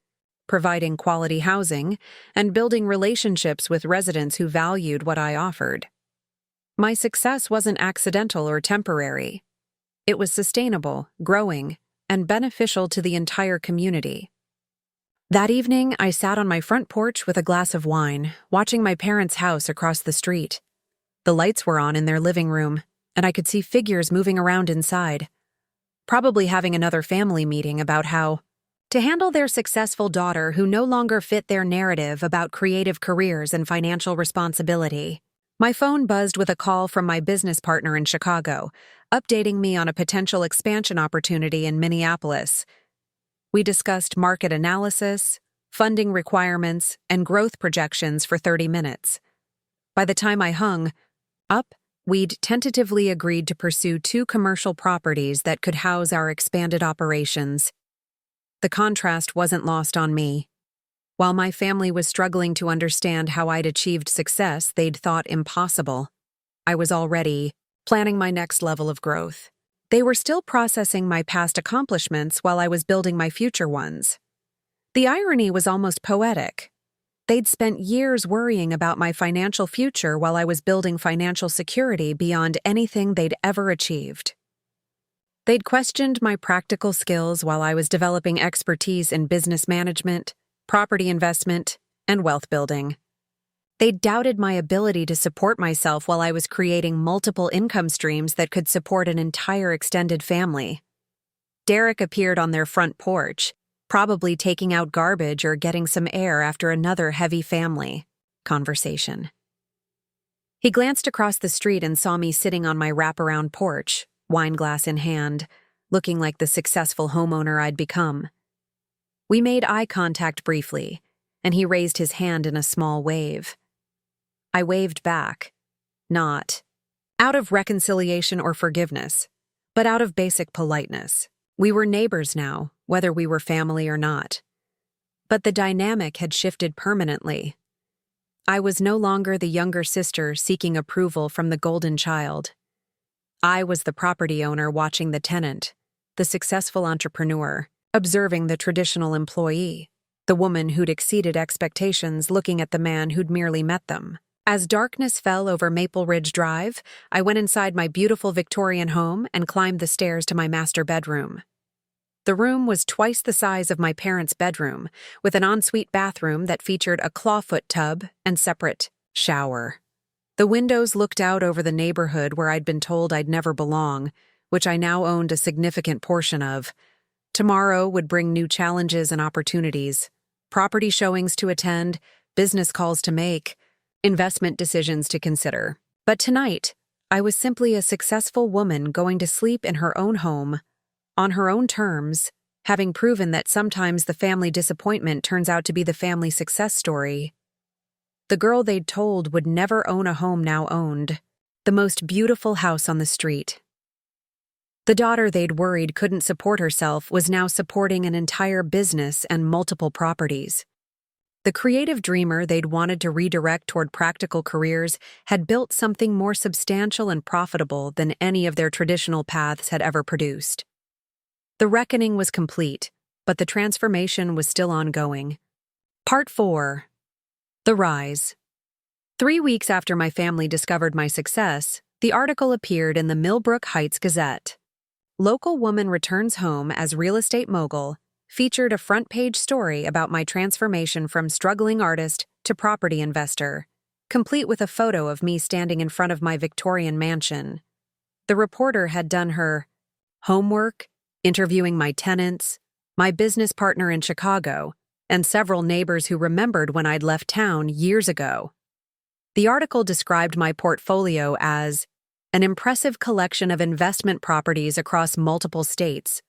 providing quality housing, and building relationships with residents who valued what I offered. My success wasn't accidental or temporary. It was sustainable, growing, and beneficial to the entire community. That evening, I sat on my front porch with a glass of wine, watching my parents' house across the street. The lights were on in their living room, and I could see figures moving around inside, probably having another family meeting about how to handle their successful daughter who no longer fit their narrative about creative careers and financial responsibility. My phone buzzed with a call from my business partner in Chicago, updating me on a potential expansion opportunity in Minneapolis. We discussed market analysis, funding requirements, and growth projections for 30 minutes. By the time I hung up, we'd tentatively agreed to pursue 2 commercial properties that could house our expanded operations. The contrast wasn't lost on me. While my family was struggling to understand how I'd achieved success they'd thought impossible, I was already planning my next level of growth. They were still processing my past accomplishments while I was building my future ones. The irony was almost poetic. They'd spent years worrying about my financial future while I was building financial security beyond anything they'd ever achieved. They'd questioned my practical skills while I was developing expertise in business management, property investment, and wealth building. They doubted my ability to support myself while I was creating multiple income streams that could support an entire extended family. Derek appeared on their front porch, probably taking out garbage or getting some air after another heavy family conversation. He glanced across the street and saw me sitting on my wraparound porch, wine glass in hand, looking like the successful homeowner I'd become. We made eye contact briefly, and he raised his hand in a small wave. I waved back, not out of reconciliation or forgiveness, but out of basic politeness. We were neighbors now, whether we were family or not. But the dynamic had shifted permanently. I was no longer the younger sister seeking approval from the golden child. I was the property owner watching the tenant, the successful entrepreneur, observing the traditional employee, the woman who'd exceeded expectations looking at the man who'd merely met them. As darkness fell over Maple Ridge Drive, I went inside my beautiful Victorian home and climbed the stairs to my master bedroom. The room was twice the size of my parents' bedroom, with an ensuite bathroom that featured a clawfoot tub and separate shower. The windows looked out over the neighborhood where I'd been told I'd never belong, which I now owned a significant portion of. Tomorrow would bring new challenges and opportunities, property showings to attend, business calls to make, investment decisions to consider. But tonight, I was simply a successful woman going to sleep in her own home, on her own terms, having proven that sometimes the family disappointment turns out to be the family success story. The girl they'd told would never own a home now owned, the most beautiful house on the street. The daughter they'd worried couldn't support herself was now supporting an entire business and multiple properties. The creative dreamer they'd wanted to redirect toward practical careers had built something more substantial and profitable than any of their traditional paths had ever produced. The reckoning was complete, but the transformation was still ongoing. Part 4. The Rise. 3 weeks after my family discovered my success, the article appeared in the Millbrook Heights Gazette. Local woman returns home as real estate mogul featured a front-page story about my transformation from struggling artist to property investor, complete with a photo of me standing in front of my Victorian mansion. The reporter had done her homework, interviewing my tenants, my business partner in Chicago, and several neighbors who remembered when I'd left town years ago. The article described my portfolio as an impressive collection of investment properties across multiple states,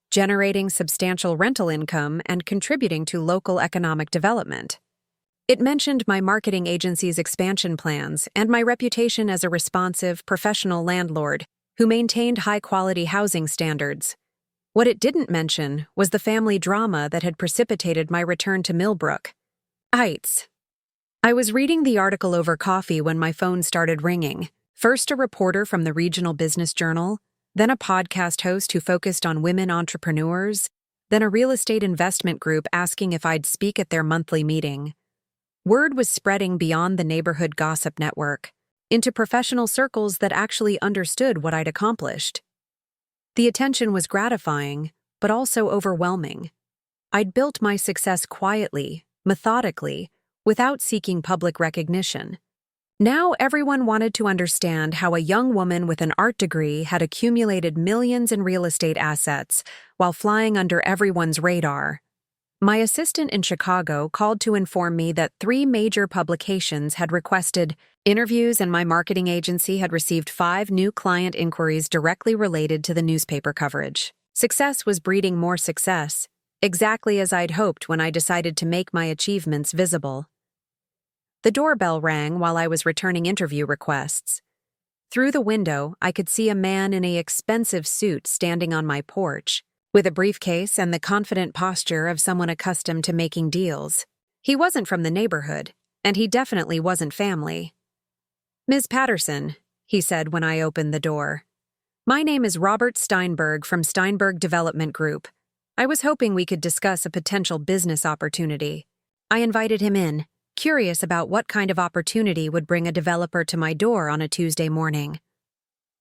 generating substantial rental income and contributing to local economic development. It mentioned my marketing agency's expansion plans and my reputation as a responsive, professional landlord who maintained high-quality housing standards. What it didn't mention was the family drama that had precipitated my return to Millbrook Heights. I was reading the article over coffee when my phone started ringing. First a reporter from the Regional Business Journal, then a podcast host who focused on women entrepreneurs, then a real estate investment group asking if I'd speak at their monthly meeting. Word was spreading beyond the neighborhood gossip network, into professional circles that actually understood what I'd accomplished. The attention was gratifying, but also overwhelming. I'd built my success quietly, methodically, without seeking public recognition. Now everyone wanted to understand how a young woman with an art degree had accumulated millions in real estate assets while flying under everyone's radar. My assistant in Chicago called to inform me that 3 major publications had requested interviews and my marketing agency had received 5 new client inquiries directly related to the newspaper coverage. Success was breeding more success, exactly as I'd hoped when I decided to make my achievements visible. The doorbell rang while I was returning interview requests. Through the window, I could see a man in an expensive suit standing on my porch, with a briefcase and the confident posture of someone accustomed to making deals. He wasn't from the neighborhood, and he definitely wasn't family. "Ms. Patterson," he said when I opened the door. "My name is Robert Steinberg from Steinberg Development Group. I was hoping we could discuss a potential business opportunity." I invited him in, curious about what kind of opportunity would bring a developer to my door on a Tuesday morning.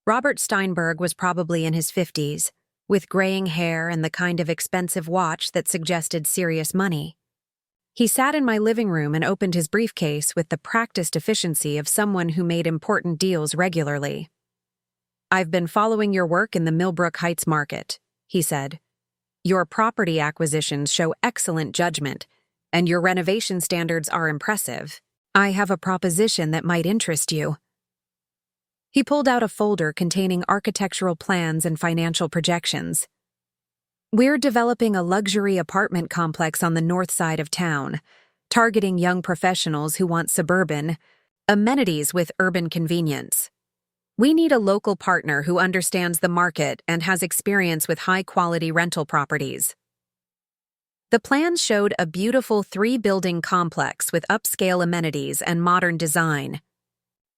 Robert Steinberg was probably in his 50s, with graying hair and the kind of expensive watch that suggested serious money. He sat in my living room and opened his briefcase with the practiced efficiency of someone who made important deals regularly. "I've been following your work in the Millbrook Heights market," he said. "Your property acquisitions show excellent judgment, and your renovation standards are impressive. I have a proposition that might interest you." He pulled out a folder containing architectural plans and financial projections. "We're developing a luxury apartment complex on the north side of town, targeting young professionals who want suburban amenities with urban convenience. We need a local partner who understands the market and has experience with high-quality rental properties. The plans showed a beautiful 3-building complex with upscale amenities and modern design.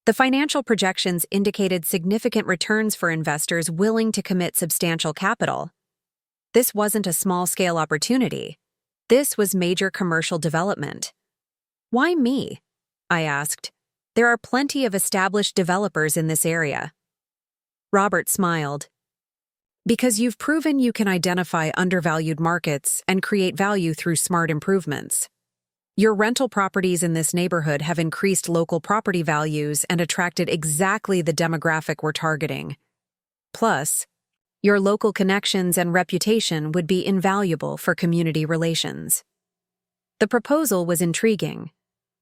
The financial projections indicated significant returns for investors willing to commit substantial capital. This wasn't a small-scale opportunity. This was major commercial development. Why me? I asked. There are plenty of established developers in this area. Robert smiled. Because you've proven you can identify undervalued markets and create value through smart improvements. Your rental properties in this neighborhood have increased local property values and attracted exactly the demographic we're targeting. Plus, your local connections and reputation would be invaluable for community relations. The proposal was intriguing.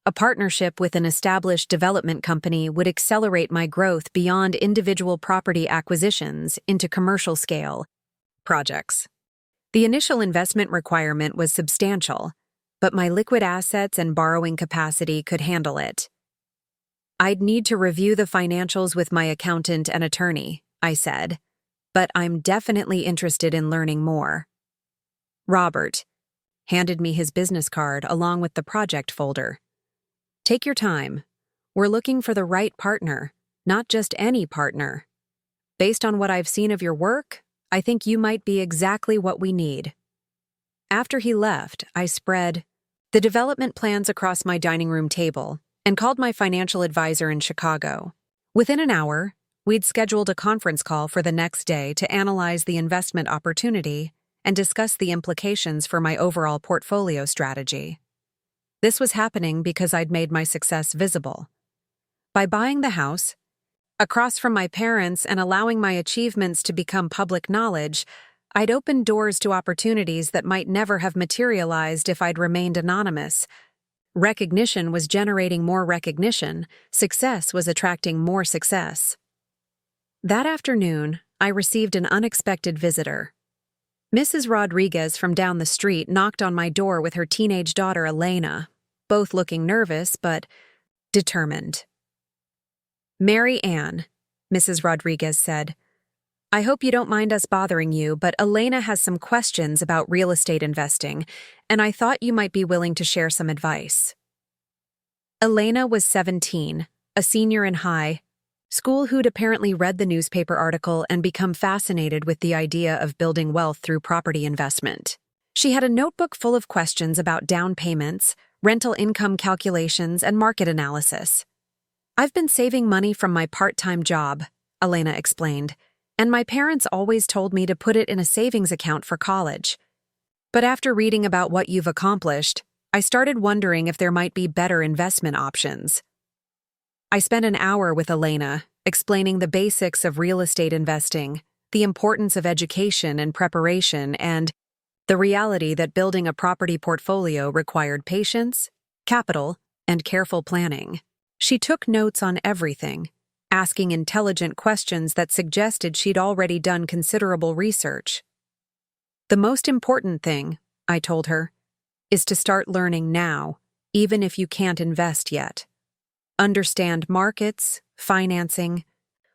A partnership with an established development company would accelerate my growth beyond individual property acquisitions into commercial-scale projects. The initial investment requirement was substantial, but my liquid assets and borrowing capacity could handle it. I'd need to review the financials with my accountant and attorney, I said, but I'm definitely interested in learning more. Robert handed me his business card along with the project folder. Take your time. We're looking for the right partner, not just any partner. Based on what I've seen of your work, I think you might be exactly what we need. After he left, I spread the development plans across my dining room table and called my financial advisor in Chicago. Within an hour, we'd scheduled a conference call for the next day to analyze the investment opportunity and discuss the implications for my overall portfolio strategy. This was happening because I'd made my success visible. By buying the house, across from my parents and allowing my achievements to become public knowledge, I'd opened doors to opportunities that might never have materialized if I'd remained anonymous. Recognition was generating more recognition, success was attracting more success. That afternoon, I received an unexpected visitor. Mrs. Rodriguez from down the street knocked on my door with her teenage daughter Elena, both looking nervous but determined. "Mary Ann," Mrs. Rodriguez said, "I hope you don't mind us bothering you, but Elena has some questions about real estate investing, and I thought you might be willing to share some advice." Elena was 17, a senior in high school who'd apparently read the newspaper article and become fascinated with the idea of building wealth through property investment. She had a notebook full of questions about down payments, rental income calculations, and market analysis. "I've been saving money from my part-time job," Elena explained, "and my parents always told me to put it in a savings account for college. But after reading about what you've accomplished, I started wondering if there might be better investment options." I spent an hour with Elena, explaining the basics of real estate investing, the importance of education and preparation, and the reality that building a property portfolio required patience, capital, and careful planning. She took notes on everything, asking intelligent questions that suggested she'd already done considerable research. "The most important thing," I told her, "is to start learning now, even if you can't invest yet. Understand markets, financing,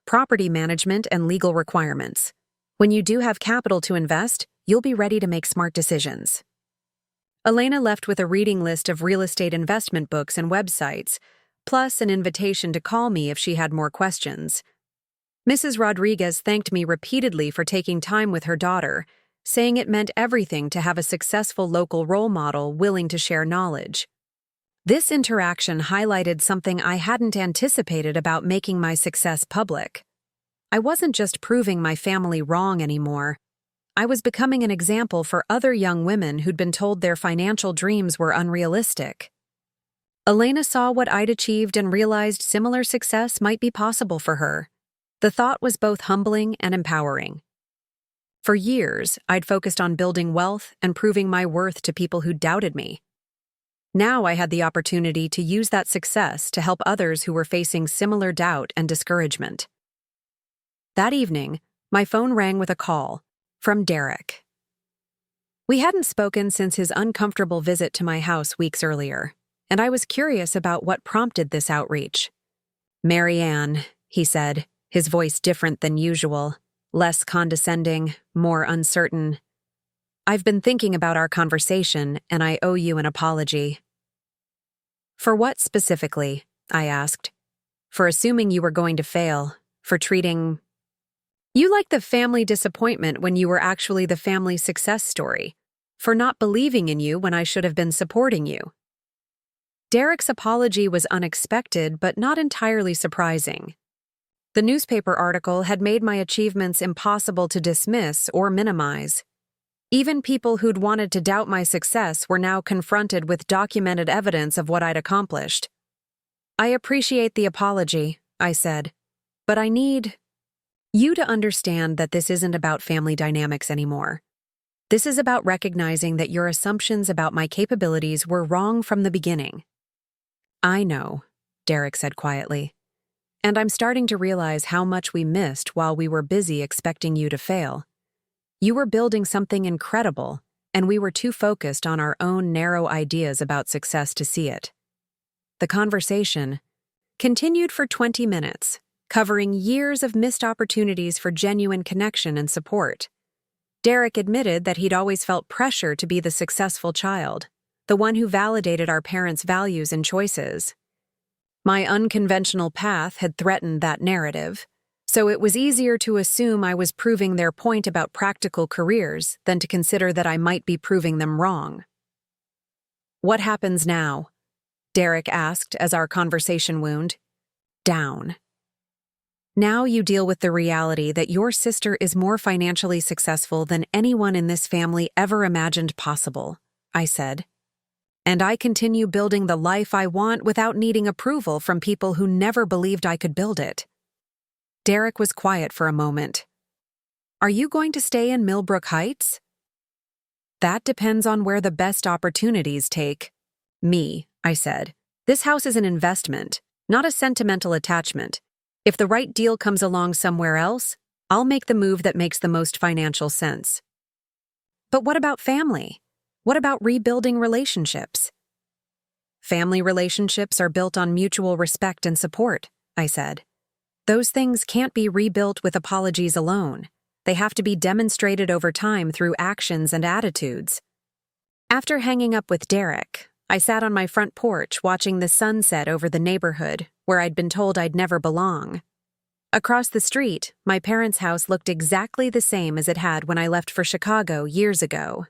property management, and legal requirements. When you do have capital to invest, you'll be ready to make smart decisions." Elena left with a reading list of real estate investment books and websites, plus an invitation to call me if she had more questions. Mrs. Rodriguez thanked me repeatedly for taking time with her daughter, saying it meant everything to have a successful local role model willing to share knowledge. This interaction highlighted something I hadn't anticipated about making my success public. I wasn't just proving my family wrong anymore. I was becoming an example for other young women who'd been told their financial dreams were unrealistic. Elena saw what I'd achieved and realized similar success might be possible for her. The thought was both humbling and empowering. For years, I'd focused on building wealth and proving my worth to people who doubted me. Now I had the opportunity to use that success to help others who were facing similar doubt and discouragement. That evening, my phone rang with a call from Derek. We hadn't spoken since his uncomfortable visit to my house weeks earlier, and I was curious about what prompted this outreach. "Mary Ann," he said, his voice different than usual, less condescending, more uncertain. "I've been thinking about our conversation, and I owe you an apology." "For what specifically?" I asked. "For assuming you were going to fail, for treating you like the family disappointment when you were actually the family success story, for not believing in you when I should have been supporting you." Derek's apology was unexpected but not entirely surprising. The newspaper article had made my achievements impossible to dismiss or minimize. Even people who'd wanted to doubt my success were now confronted with documented evidence of what I'd accomplished. "I appreciate the apology," I said, "but I need you to understand that this isn't about family dynamics anymore. This is about recognizing that your assumptions about my capabilities were wrong from the beginning." "I know," Derek said quietly, "and I'm starting to realize how much we missed while we were busy expecting you to fail. You were building something incredible, and we were too focused on our own narrow ideas about success to see it." The conversation continued for 20 minutes, covering years of missed opportunities for genuine connection and support. Derek admitted that he'd always felt pressure to be the successful child, the one who validated our parents' values and choices. My unconventional path had threatened that narrative, so it was easier to assume I was proving their point about practical careers than to consider that I might be proving them wrong. "What happens now?" Derek asked as our conversation wound down. "Now you deal with the reality that your sister is more financially successful than anyone in this family ever imagined possible," I said. "And I continue building the life I want without needing approval from people who never believed I could build it." Derek was quiet for a moment. "Are you going to stay in Millbrook Heights?" "That depends on where the best opportunities take me," I said. "This house is an investment, not a sentimental attachment. If the right deal comes along somewhere else, I'll make the move that makes the most financial sense." "But what about family? What about rebuilding relationships?" "Family relationships are built on mutual respect and support," I said. "Those things can't be rebuilt with apologies alone. They have to be demonstrated over time through actions and attitudes." After hanging up with Derek, I sat on my front porch watching the sunset over the neighborhood where I'd been told I'd never belong. Across the street, my parents' house looked exactly the same as it had when I left for Chicago years ago.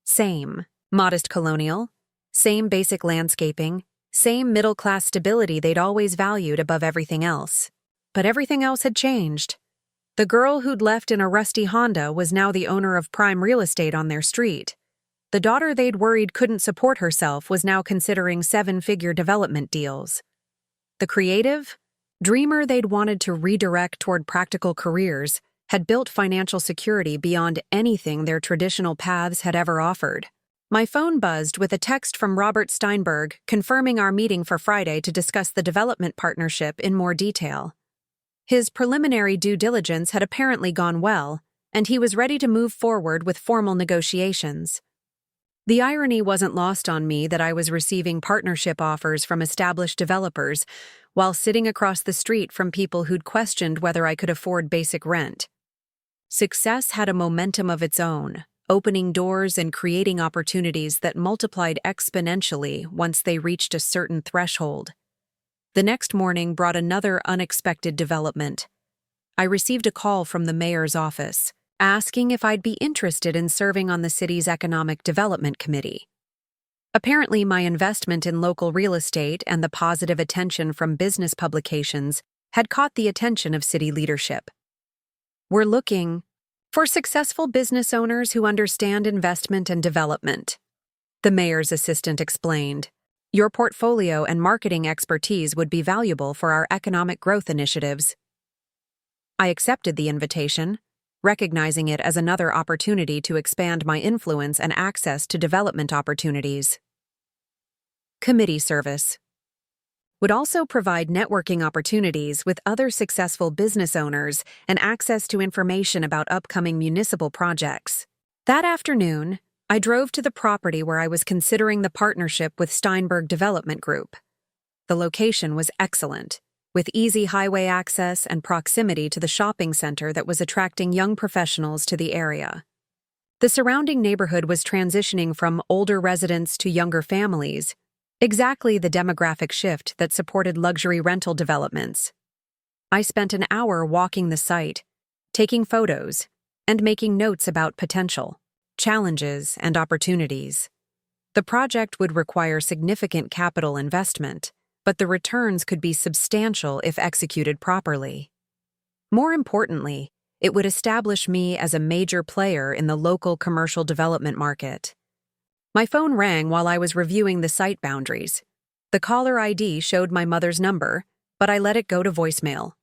Same modest colonial, same basic landscaping, same middle-class stability they'd always valued above everything else. But everything else had changed. The girl who'd left in a rusty Honda was now the owner of prime real estate on their street. The daughter they'd worried couldn't support herself was now considering seven-figure development deals. The creative, dreamer they'd wanted to redirect toward practical careers had built financial security beyond anything their traditional paths had ever offered. My phone buzzed with a text from Robert Steinberg confirming our meeting for Friday to discuss the development partnership in more detail. His preliminary due diligence had apparently gone well, and he was ready to move forward with formal negotiations. The irony wasn't lost on me that I was receiving partnership offers from established developers while sitting across the street from people who'd questioned whether I could afford basic rent. Success had a momentum of its own, opening doors and creating opportunities that multiplied exponentially once they reached a certain threshold. The next morning brought another unexpected development. I received a call from the mayor's office, asking if I'd be interested in serving on the city's Economic Development Committee. Apparently, my investment in local real estate and the positive attention from business publications had caught the attention of city leadership. "We're looking for successful business owners who understand investment and development," the mayor's assistant explained. "Your portfolio and marketing expertise would be valuable for our economic growth initiatives." I accepted the invitation, recognizing it as another opportunity to expand my influence and access to development opportunities. Committee service would also provide networking opportunities with other successful business owners and access to information about upcoming municipal projects. That afternoon, I drove to the property where I was considering the partnership with Steinberg Development Group. The location was excellent. with easy highway access and proximity to the shopping center that was attracting young professionals to the area. The surrounding neighborhood was transitioning from older residents to younger families, exactly the demographic shift that supported luxury rental developments. I spent an hour walking the site, taking photos, and making notes about potential, challenges, and opportunities. The project would require significant capital investment, but the returns could be substantial if executed properly. More importantly, it would establish me as a major player in the local commercial development market. My phone rang while I was reviewing the site boundaries. The caller ID showed my mother's number, but I let it go to voicemail.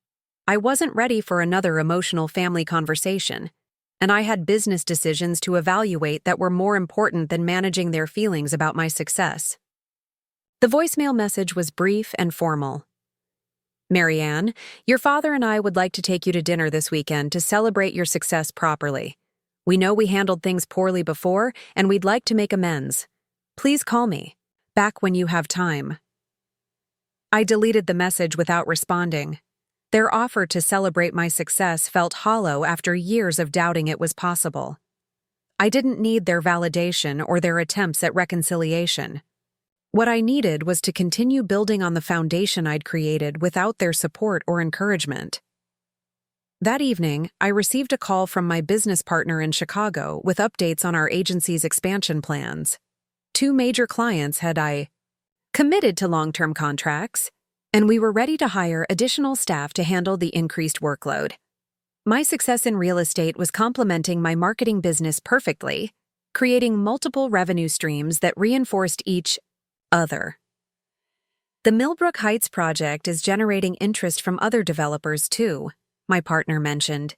I wasn't ready for another emotional family conversation, and I had business decisions to evaluate that were more important than managing their feelings about my success. The voicemail message was brief and formal. "Marianne, your father and I would like to take you to dinner this weekend to celebrate your success properly. We know we handled things poorly before, and we'd like to make amends. Please call me back when you have time." I deleted the message without responding. Their offer to celebrate my success felt hollow after years of doubting it was possible. I didn't need their validation or their attempts at reconciliation. What I needed was to continue building on the foundation I'd created without their support or encouragement. That evening, I received a call from my business partner in Chicago with updates on our agency's expansion plans. 2 major clients had committed to long-term contracts, and we were ready to hire additional staff to handle the increased workload. My success in real estate was complementing my marketing business perfectly, creating multiple revenue streams that reinforced each other. The Millbrook Heights project is generating interest from other developers too, my partner mentioned.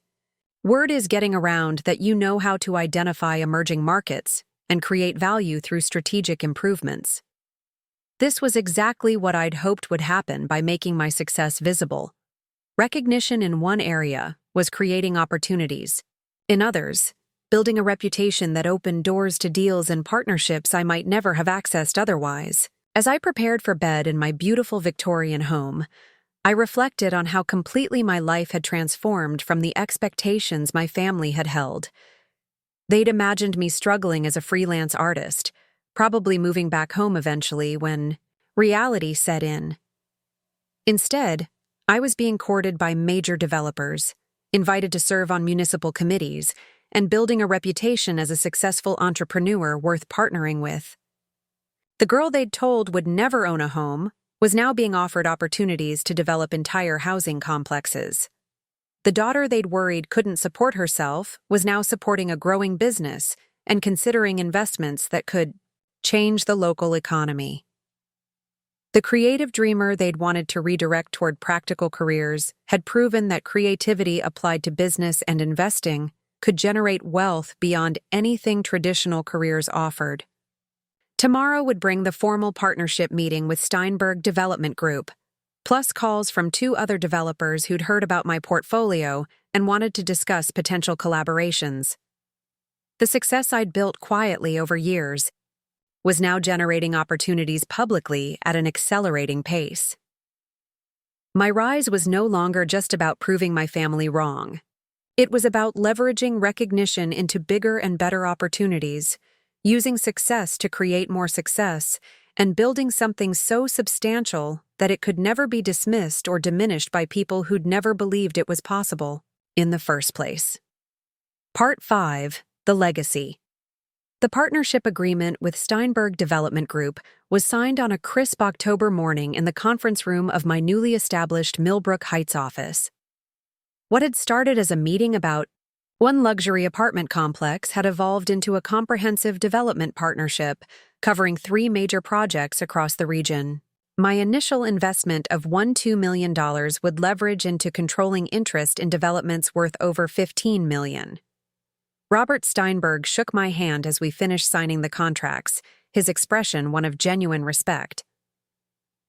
Word is getting around that you know how to identify emerging markets and create value through strategic improvements. This was exactly what I'd hoped would happen by making my success visible. Recognition in one area was creating opportunities. In others, building a reputation that opened doors to deals and partnerships I might never have accessed otherwise. As I prepared for bed in my beautiful Victorian home, I reflected on how completely my life had transformed from the expectations my family had held. They'd imagined me struggling as a freelance artist, probably moving back home eventually when reality set in. Instead, I was being courted by major developers, invited to serve on municipal committees, and building a reputation as a successful entrepreneur worth partnering with. The girl they'd told would never own a home was now being offered opportunities to develop entire housing complexes. The daughter they'd worried couldn't support herself was now supporting a growing business and considering investments that could change the local economy. The creative dreamer they'd wanted to redirect toward practical careers had proven that creativity applied to business and investing could generate wealth beyond anything traditional careers offered. Tomorrow would bring the formal partnership meeting with Steinberg Development Group, plus calls from 2 other developers who'd heard about my portfolio and wanted to discuss potential collaborations. The success I'd built quietly over years was now generating opportunities publicly at an accelerating pace. My rise was no longer just about proving my family wrong. It was about leveraging recognition into bigger and better opportunities, using success to create more success, and building something so substantial that it could never be dismissed or diminished by people who'd never believed it was possible in the first place. Part 5: The Legacy. The partnership agreement with Steinberg Development Group was signed on a crisp October morning in the conference room of my newly established Millbrook Heights office. What had started as a meeting about one luxury apartment complex had evolved into a comprehensive development partnership covering 3 major projects across the region. My initial investment of $2 million would leverage into controlling interest in developments worth over $15 million. Robert Steinberg shook my hand as we finished signing the contracts, his expression one of genuine respect.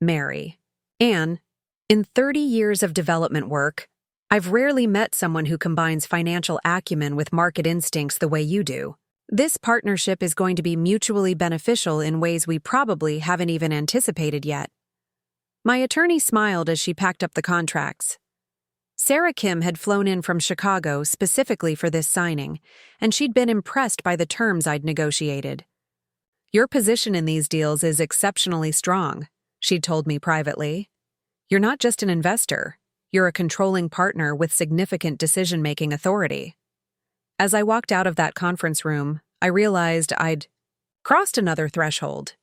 "Mary, Anne, in 30 years of development work, I've rarely met someone who combines financial acumen with market instincts the way you do. This partnership is going to be mutually beneficial in ways we probably haven't even anticipated yet." My attorney smiled as she packed up the contracts. Sarah Kim had flown in from Chicago specifically for this signing, and she'd been impressed by the terms I'd negotiated. "Your position in these deals is exceptionally strong," she'd told me privately. "You're not just an investor, you're a controlling partner with significant decision-making authority." As I walked out of that conference room, I realized I'd crossed another threshold.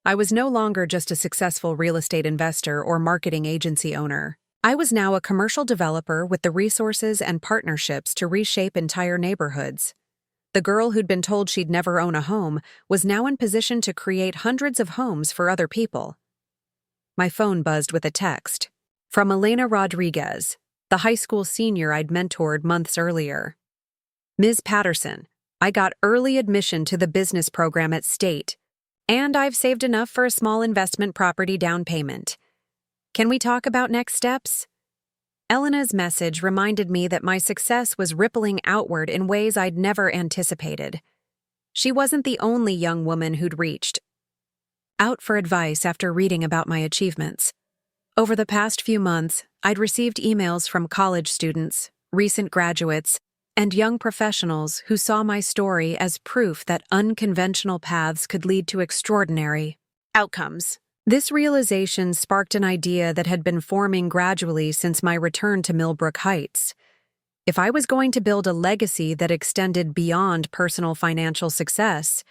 I was no longer just a successful real estate investor or marketing agency owner. I was now a commercial developer with the resources and partnerships to reshape entire neighborhoods. The girl who'd been told she'd never own a home was now in position to create hundreds of homes for other people. My phone buzzed with a text from Elena Rodriguez, the high school senior I'd mentored months earlier. "Ms. Patterson, I got early admission to the business program at State, and I've saved enough for a small investment property down payment. Can we talk about next steps?" Elena's message reminded me that my success was rippling outward in ways I'd never anticipated. She wasn't the only young woman who'd reached out for advice after reading about my achievements. Over the past few months, I'd received emails from college students, recent graduates, and young professionals who saw my story as proof that unconventional paths could lead to extraordinary outcomes. This realization sparked an idea that had been forming gradually since my return to Millbrook Heights. If I was going to build a legacy that extended beyond personal financial success,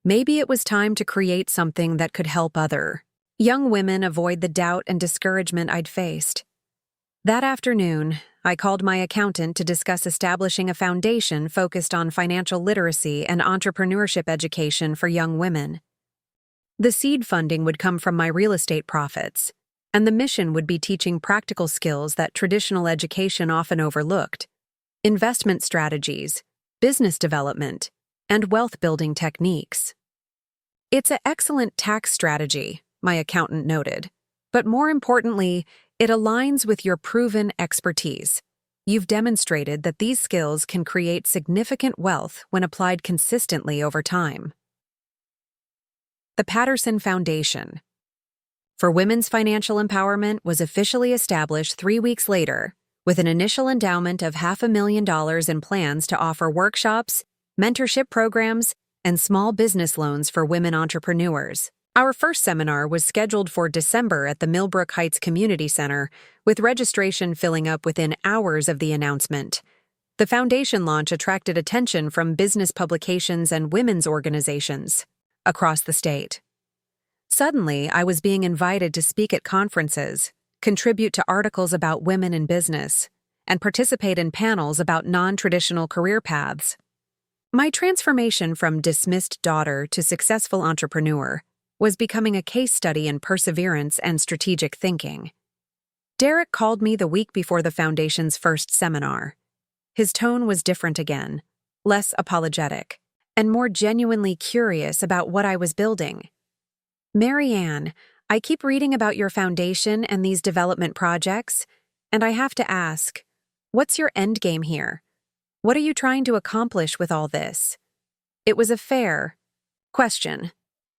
maybe it was time to create something that could help other young women avoid the doubt and discouragement I'd faced. That afternoon, I called my accountant to discuss establishing a foundation focused on financial literacy and entrepreneurship education for young women. The seed funding would come from my real estate profits, and the mission would be teaching practical skills that traditional education often overlooked: investment strategies, business development, and wealth-building techniques. "It's an excellent tax strategy," my accountant noted, "but more importantly, it aligns with your proven expertise. You've demonstrated that these skills can create significant wealth when applied consistently over time." The Patterson Foundation for Women's Financial Empowerment was officially established 3 weeks later, with an initial endowment of $500,000 in plans to offer workshops, mentorship programs, and small business loans for women entrepreneurs. Our first seminar was scheduled for December at the Millbrook Heights Community Center, with registration filling up within hours of the announcement. The foundation launch attracted attention from business publications and women's organizations across the state. Suddenly, I was being invited to speak at conferences, contribute to articles about women in business, and participate in panels about non-traditional career paths. My transformation from dismissed daughter to successful entrepreneur was becoming a case study in perseverance and strategic thinking. Derek called me the week before the foundation's first seminar. His tone was different again, less apologetic, and more genuinely curious about what I was building. "Marianne, I keep reading about your foundation and these development projects, and I have to ask, what's your end game here? What are you trying to accomplish with all this?" It was a fair question,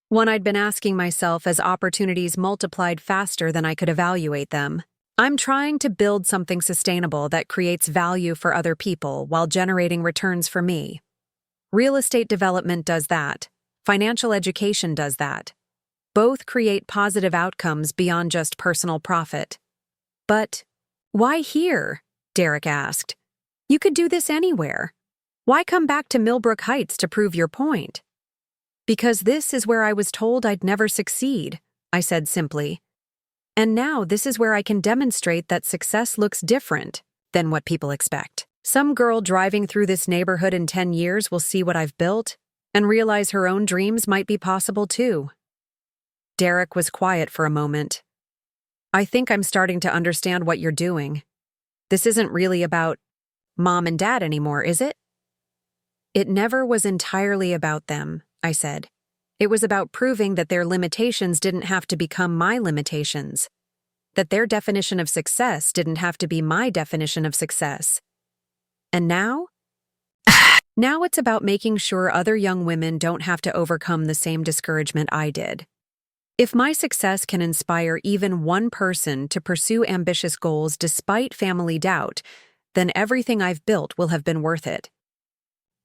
one I'd been asking myself as opportunities multiplied faster than I could evaluate them. "I'm trying to build something sustainable that creates value for other people while generating returns for me. Real estate development does that. Financial education does that. Both create positive outcomes beyond just personal profit." "But why here?" Derek asked. "You could do this anywhere. Why come back to Millbrook Heights to prove your point?" "Because this is where I was told I'd never succeed," I said simply. "And now this is where I can demonstrate that success looks different than what people expect. Some girl driving through this neighborhood in 10 years will see what I've built and realize her own dreams might be possible too." Derek was quiet for a moment. "I think I'm starting to understand what you're doing. This isn't really about Mom and Dad anymore, is it?" "It never was entirely about them," I said. "It was about proving that their limitations didn't have to become my limitations, that their definition of success didn't have to be my definition of success. And now? Now it's about making sure other young women don't have to overcome the same discouragement I did." If my success can inspire even one person to pursue ambitious goals despite family doubt, then everything I've built will have been worth it.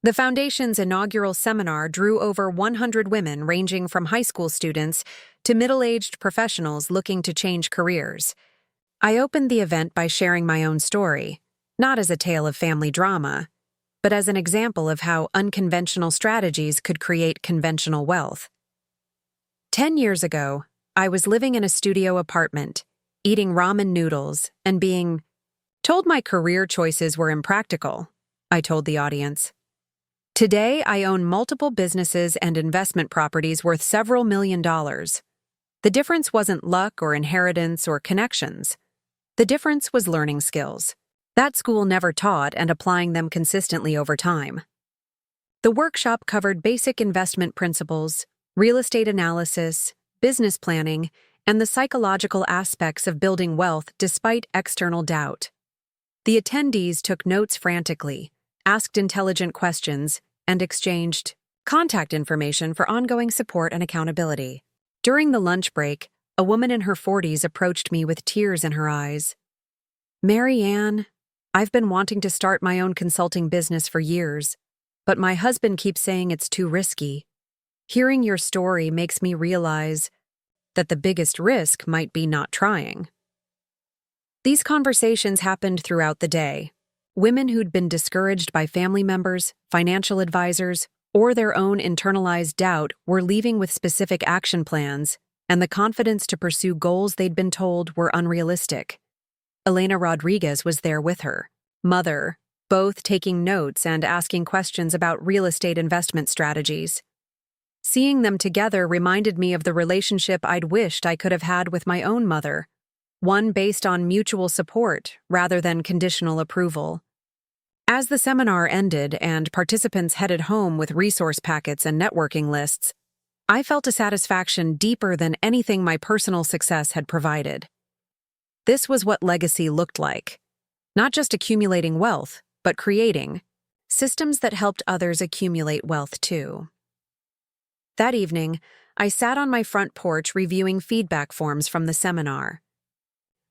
The Foundation's inaugural seminar drew over 100 women ranging from high school students to middle-aged professionals looking to change careers. I opened the event by sharing my own story, not as a tale of family drama, but as an example of how unconventional strategies could create conventional wealth. 10 years ago, I was living in a studio apartment, eating ramen noodles, and being told my career choices were impractical, I told the audience. Today, I own multiple businesses and investment properties worth several $1,000,000. The difference wasn't luck or inheritance or connections. The difference was learning skills that school never taught and applying them consistently over time. The workshop covered basic investment principles, real estate analysis, business planning, and the psychological aspects of building wealth despite external doubt. The attendees took notes frantically, asked intelligent questions, and exchanged contact information for ongoing support and accountability. During the lunch break, a woman in her 40s approached me with tears in her eyes. "Mary Ann, I've been wanting to start my own consulting business for years, but my husband keeps saying it's too risky. Hearing your story makes me realize that the biggest risk might be not trying." These conversations happened throughout the day. Women who'd been discouraged by family members, financial advisors, or their own internalized doubt were leaving with specific action plans and the confidence to pursue goals they'd been told were unrealistic. Elena Rodriguez was there with her mother, both taking notes and asking questions about real estate investment strategies. Seeing them together reminded me of the relationship I'd wished I could have had with my own mother, one based on mutual support rather than conditional approval. As the seminar ended and participants headed home with resource packets and networking lists, I felt a satisfaction deeper than anything my personal success had provided. This was what legacy looked like. Not just accumulating wealth, but creating systems that helped others accumulate wealth too. That evening, I sat on my front porch reviewing feedback forms from the seminar.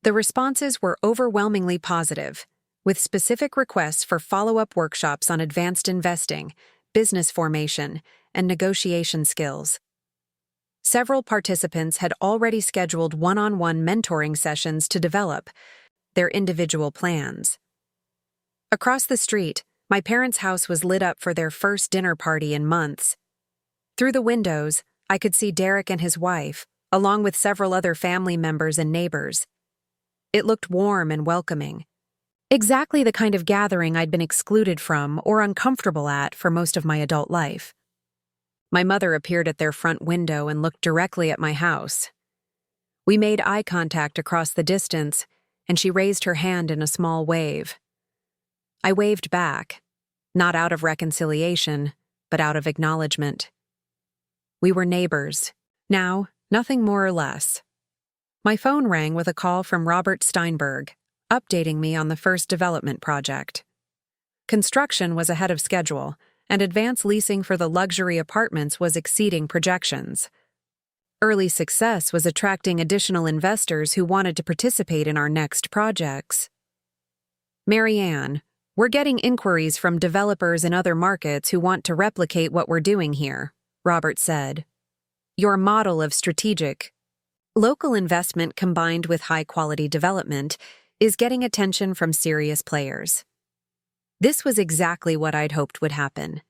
The responses were overwhelmingly positive, with specific requests for follow-up workshops on advanced investing, business formation, and negotiation skills. Several participants had already scheduled one-on-one mentoring sessions to develop their individual plans. Across the street, my parents' house was lit up for their first dinner party in months. Through the windows, I could see Derek and his wife, along with several other family members and neighbors. It looked warm and welcoming. Exactly the kind of gathering I'd been excluded from or uncomfortable at for most of my adult life. My mother appeared at their front window and looked directly at my house. We made eye contact across the distance, and she raised her hand in a small wave. I waved back, not out of reconciliation, but out of acknowledgement. We were neighbors, now nothing more or less. My phone rang with a call from Robert Steinberg, updating me on the first development project. Construction was ahead of schedule, and advance leasing for the luxury apartments was exceeding projections. Early success was attracting additional investors who wanted to participate in our next projects. "Mary Ann, we're getting inquiries from developers in other markets who want to replicate what we're doing here," Robert said. "Your model of strategic, local investment combined with high-quality development is getting attention from serious players." This was exactly what I'd hoped would happen.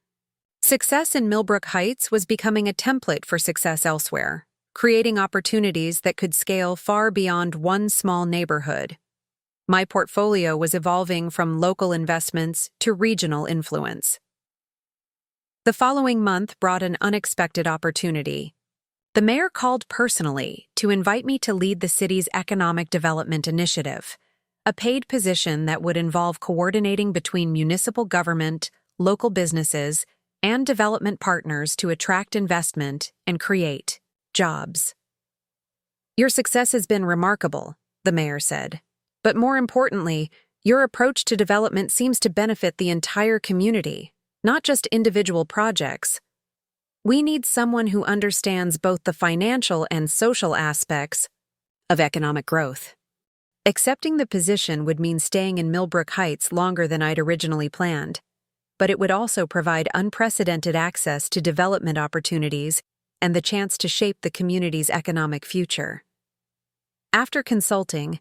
Success in Millbrook Heights was becoming a template for success elsewhere, creating opportunities that could scale far beyond one small neighborhood. My portfolio was evolving from local investments to regional influence. The following month brought an unexpected opportunity. The mayor called personally to invite me to lead the city's economic development initiative, a paid position that would involve coordinating between municipal government, local businesses, and development partners to attract investment and create jobs. "Your success has been remarkable," the mayor said. "But more importantly, your approach to development seems to benefit the entire community, not just individual projects." We need someone who understands both the financial and social aspects of economic growth. Accepting the position would mean staying in Millbrook Heights longer than I'd originally planned, but it would also provide unprecedented access to development opportunities and the chance to shape the community's economic future. After consulting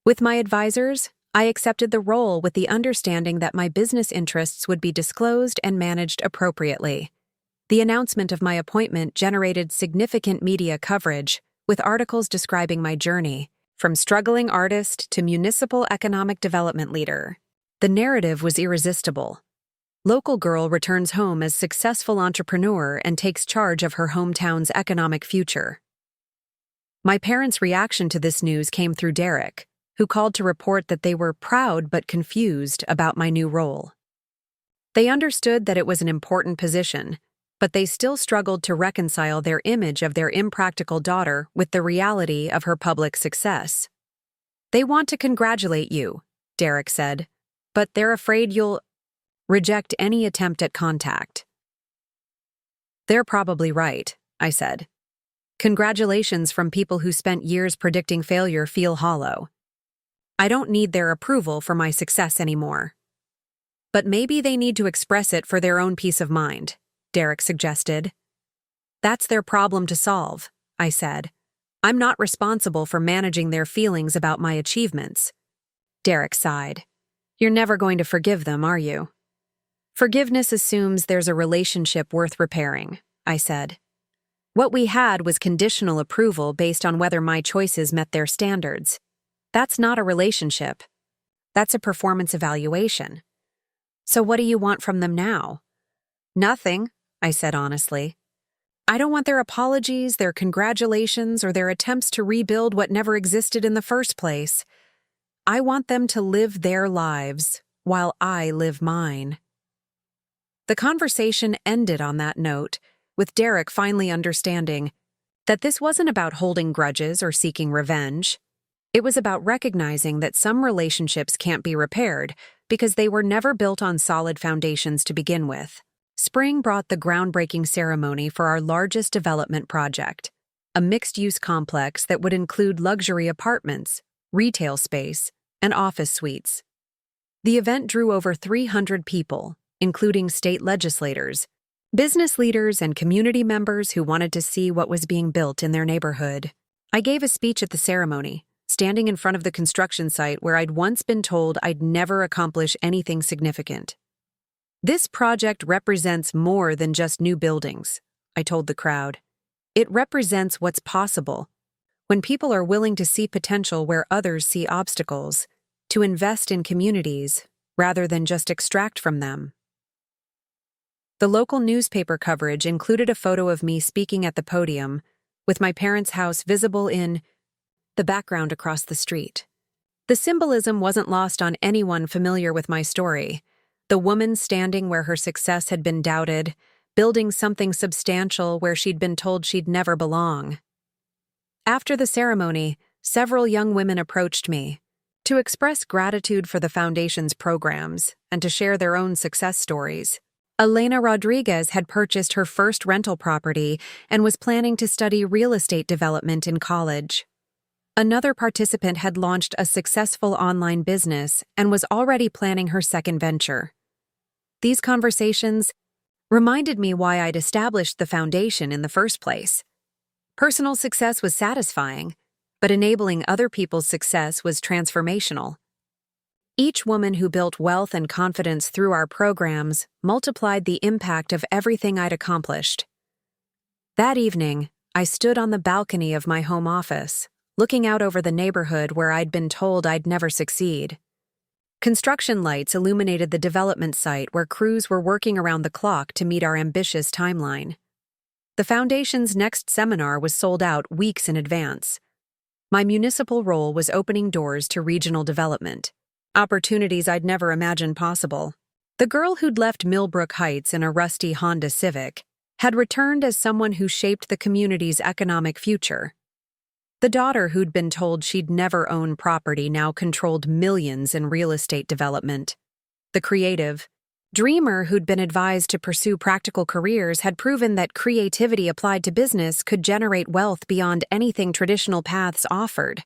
with my advisors, I accepted the role with the understanding that my business interests would be disclosed and managed appropriately. The announcement of my appointment generated significant media coverage, with articles describing my journey, from struggling artist to municipal economic development leader. The narrative was irresistible. Local girl returns home as successful entrepreneur and takes charge of her hometown's economic future. My parents' reaction to this news came through Derek, who called to report that they were proud but confused about my new role. They understood that it was an important position, but they still struggled to reconcile their image of their impractical daughter with the reality of her public success. "They want to congratulate you," Derek said, "but they're afraid you'll reject any attempt at contact." "They're probably right," I said. "Congratulations from people who spent years predicting failure feel hollow. I don't need their approval for my success anymore." "But maybe they need to express it for their own peace of mind," Derek suggested. "That's their problem to solve," I said. "I'm not responsible for managing their feelings about my achievements." Derek sighed. "You're never going to forgive them, are you?" "Forgiveness assumes there's a relationship worth repairing," I said. "What we had was conditional approval based on whether my choices met their standards. That's not a relationship. That's a performance evaluation. So what do you want from them now?" "Nothing," I said honestly. "I don't want their apologies, their congratulations, or their attempts to rebuild what never existed in the first place. I want them to live their lives while I live mine." The conversation ended on that note, with Derek finally understanding that this wasn't about holding grudges or seeking revenge. It was about recognizing that some relationships can't be repaired because they were never built on solid foundations to begin with. Spring brought the groundbreaking ceremony for our largest development project, a mixed-use complex that would include luxury apartments, retail space, and office suites. The event drew over 300 people, including state legislators, business leaders, and community members who wanted to see what was being built in their neighborhood. I gave a speech at the ceremony, standing in front of the construction site where I'd once been told I'd never accomplish anything significant. "This project represents more than just new buildings," I told the crowd. "It represents what's possible when people are willing to see potential where others see obstacles, to invest in communities rather than just extract from them." The local newspaper coverage included a photo of me speaking at the podium, with my parents' house visible in the background across the street. The symbolism wasn't lost on anyone familiar with my story. The woman standing where her success had been doubted, building something substantial where she'd been told she'd never belong. After the ceremony, several young women approached me to express gratitude for the foundation's programs and to share their own success stories. Elena Rodriguez had purchased her first rental property and was planning to study real estate development in college. Another participant had launched a successful online business and was already planning her second venture. These conversations reminded me why I'd established the foundation in the first place. Personal success was satisfying, but enabling other people's success was transformational. Each woman who built wealth and confidence through our programs multiplied the impact of everything I'd accomplished. That evening, I stood on the balcony of my home office, looking out over the neighborhood where I'd been told I'd never succeed. Construction lights illuminated the development site where crews were working around the clock to meet our ambitious timeline. The foundation's next seminar was sold out weeks in advance. My municipal role was opening doors to regional development, opportunities I'd never imagined possible. The girl who'd left Millbrook Heights in a rusty Honda Civic had returned as someone who shaped the community's economic future. The daughter who'd been told she'd never own property now controlled millions in real estate development. The creative, dreamer who'd been advised to pursue practical careers had proven that creativity applied to business could generate wealth beyond anything traditional paths offered.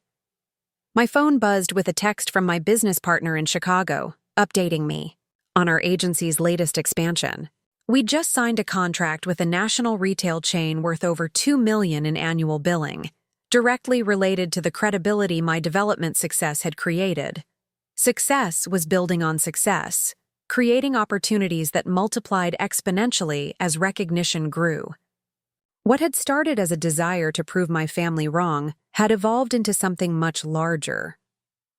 My phone buzzed with a text from my business partner in Chicago, updating me on our agency's latest expansion. We'd just signed a contract with a national retail chain worth over $2 million in annual billing, directly related to the credibility my development success had created. Success was building on success, creating opportunities that multiplied exponentially as recognition grew. What had started as a desire to prove my family wrong had evolved into something much larger.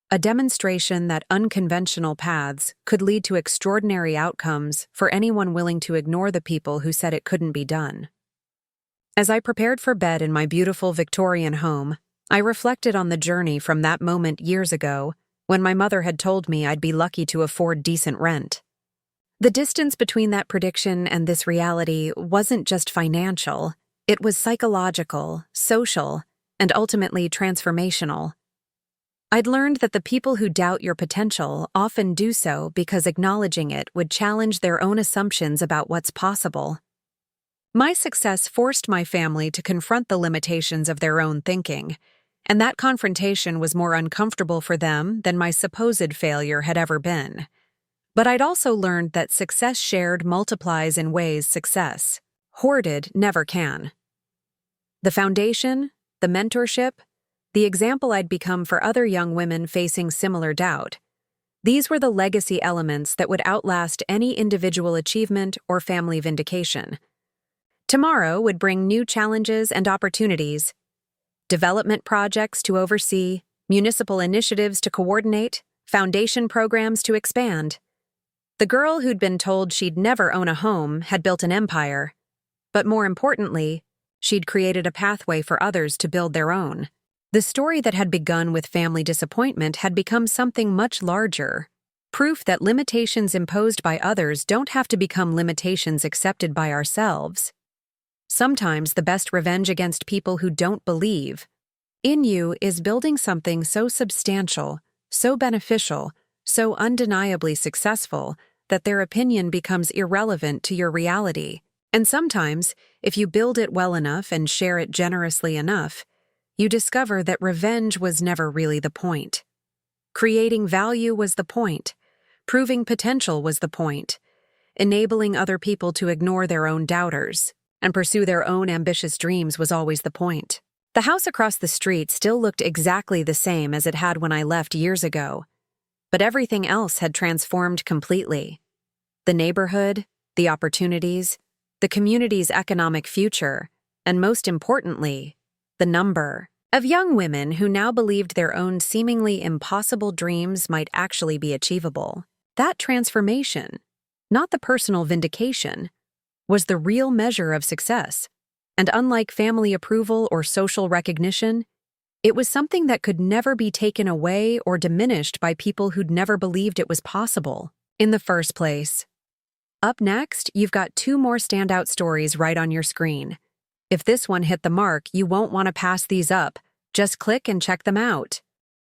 A demonstration that unconventional paths could lead to extraordinary outcomes for anyone willing to ignore the people who said it couldn't be done. As I prepared for bed in my beautiful Victorian home, I reflected on the journey from that moment years ago when my mother had told me I'd be lucky to afford decent rent. The distance between that prediction and this reality wasn't just financial, it was psychological, social, and ultimately transformational. I'd learned that the people who doubt your potential often do so because acknowledging it would challenge their own assumptions about what's possible. My success forced my family to confront the limitations of their own thinking, and that confrontation was more uncomfortable for them than my supposed failure had ever been. But I'd also learned that success shared multiplies in ways success hoarded never can. The foundation, the mentorship, the example I'd become for other young women facing similar doubt. These were the legacy elements that would outlast any individual achievement or family vindication. Tomorrow would bring new challenges and opportunities, development projects to oversee, municipal initiatives to coordinate, foundation programs to expand. The girl who'd been told she'd never own a home had built an empire, but more importantly, she'd created a pathway for others to build their own. The story that had begun with family disappointment had become something much larger, proof that limitations imposed by others don't have to become limitations accepted by ourselves. Sometimes the best revenge against people who don't believe in you is building something so substantial, so beneficial, so undeniably successful that their opinion becomes irrelevant to your reality. And sometimes, if you build it well enough and share it generously enough, you discover that revenge was never really the point. Creating value was the point. Proving potential was the point. Enabling other people to ignore their own doubters and pursue their own ambitious dreams was always the point. The house across the street still looked exactly the same as it had when I left years ago, but everything else had transformed completely. The neighborhood, the opportunities, the community's economic future, and most importantly, the number of young women who now believed their own seemingly impossible dreams might actually be achievable. That transformation, not the personal vindication, was the real measure of success. And unlike family approval or social recognition, it was something that could never be taken away or diminished by people who'd never believed it was possible in the first place. Up next, you've got 2 more standout stories right on your screen. If this one hit the mark, you won't want to pass these up. Just click and check them out.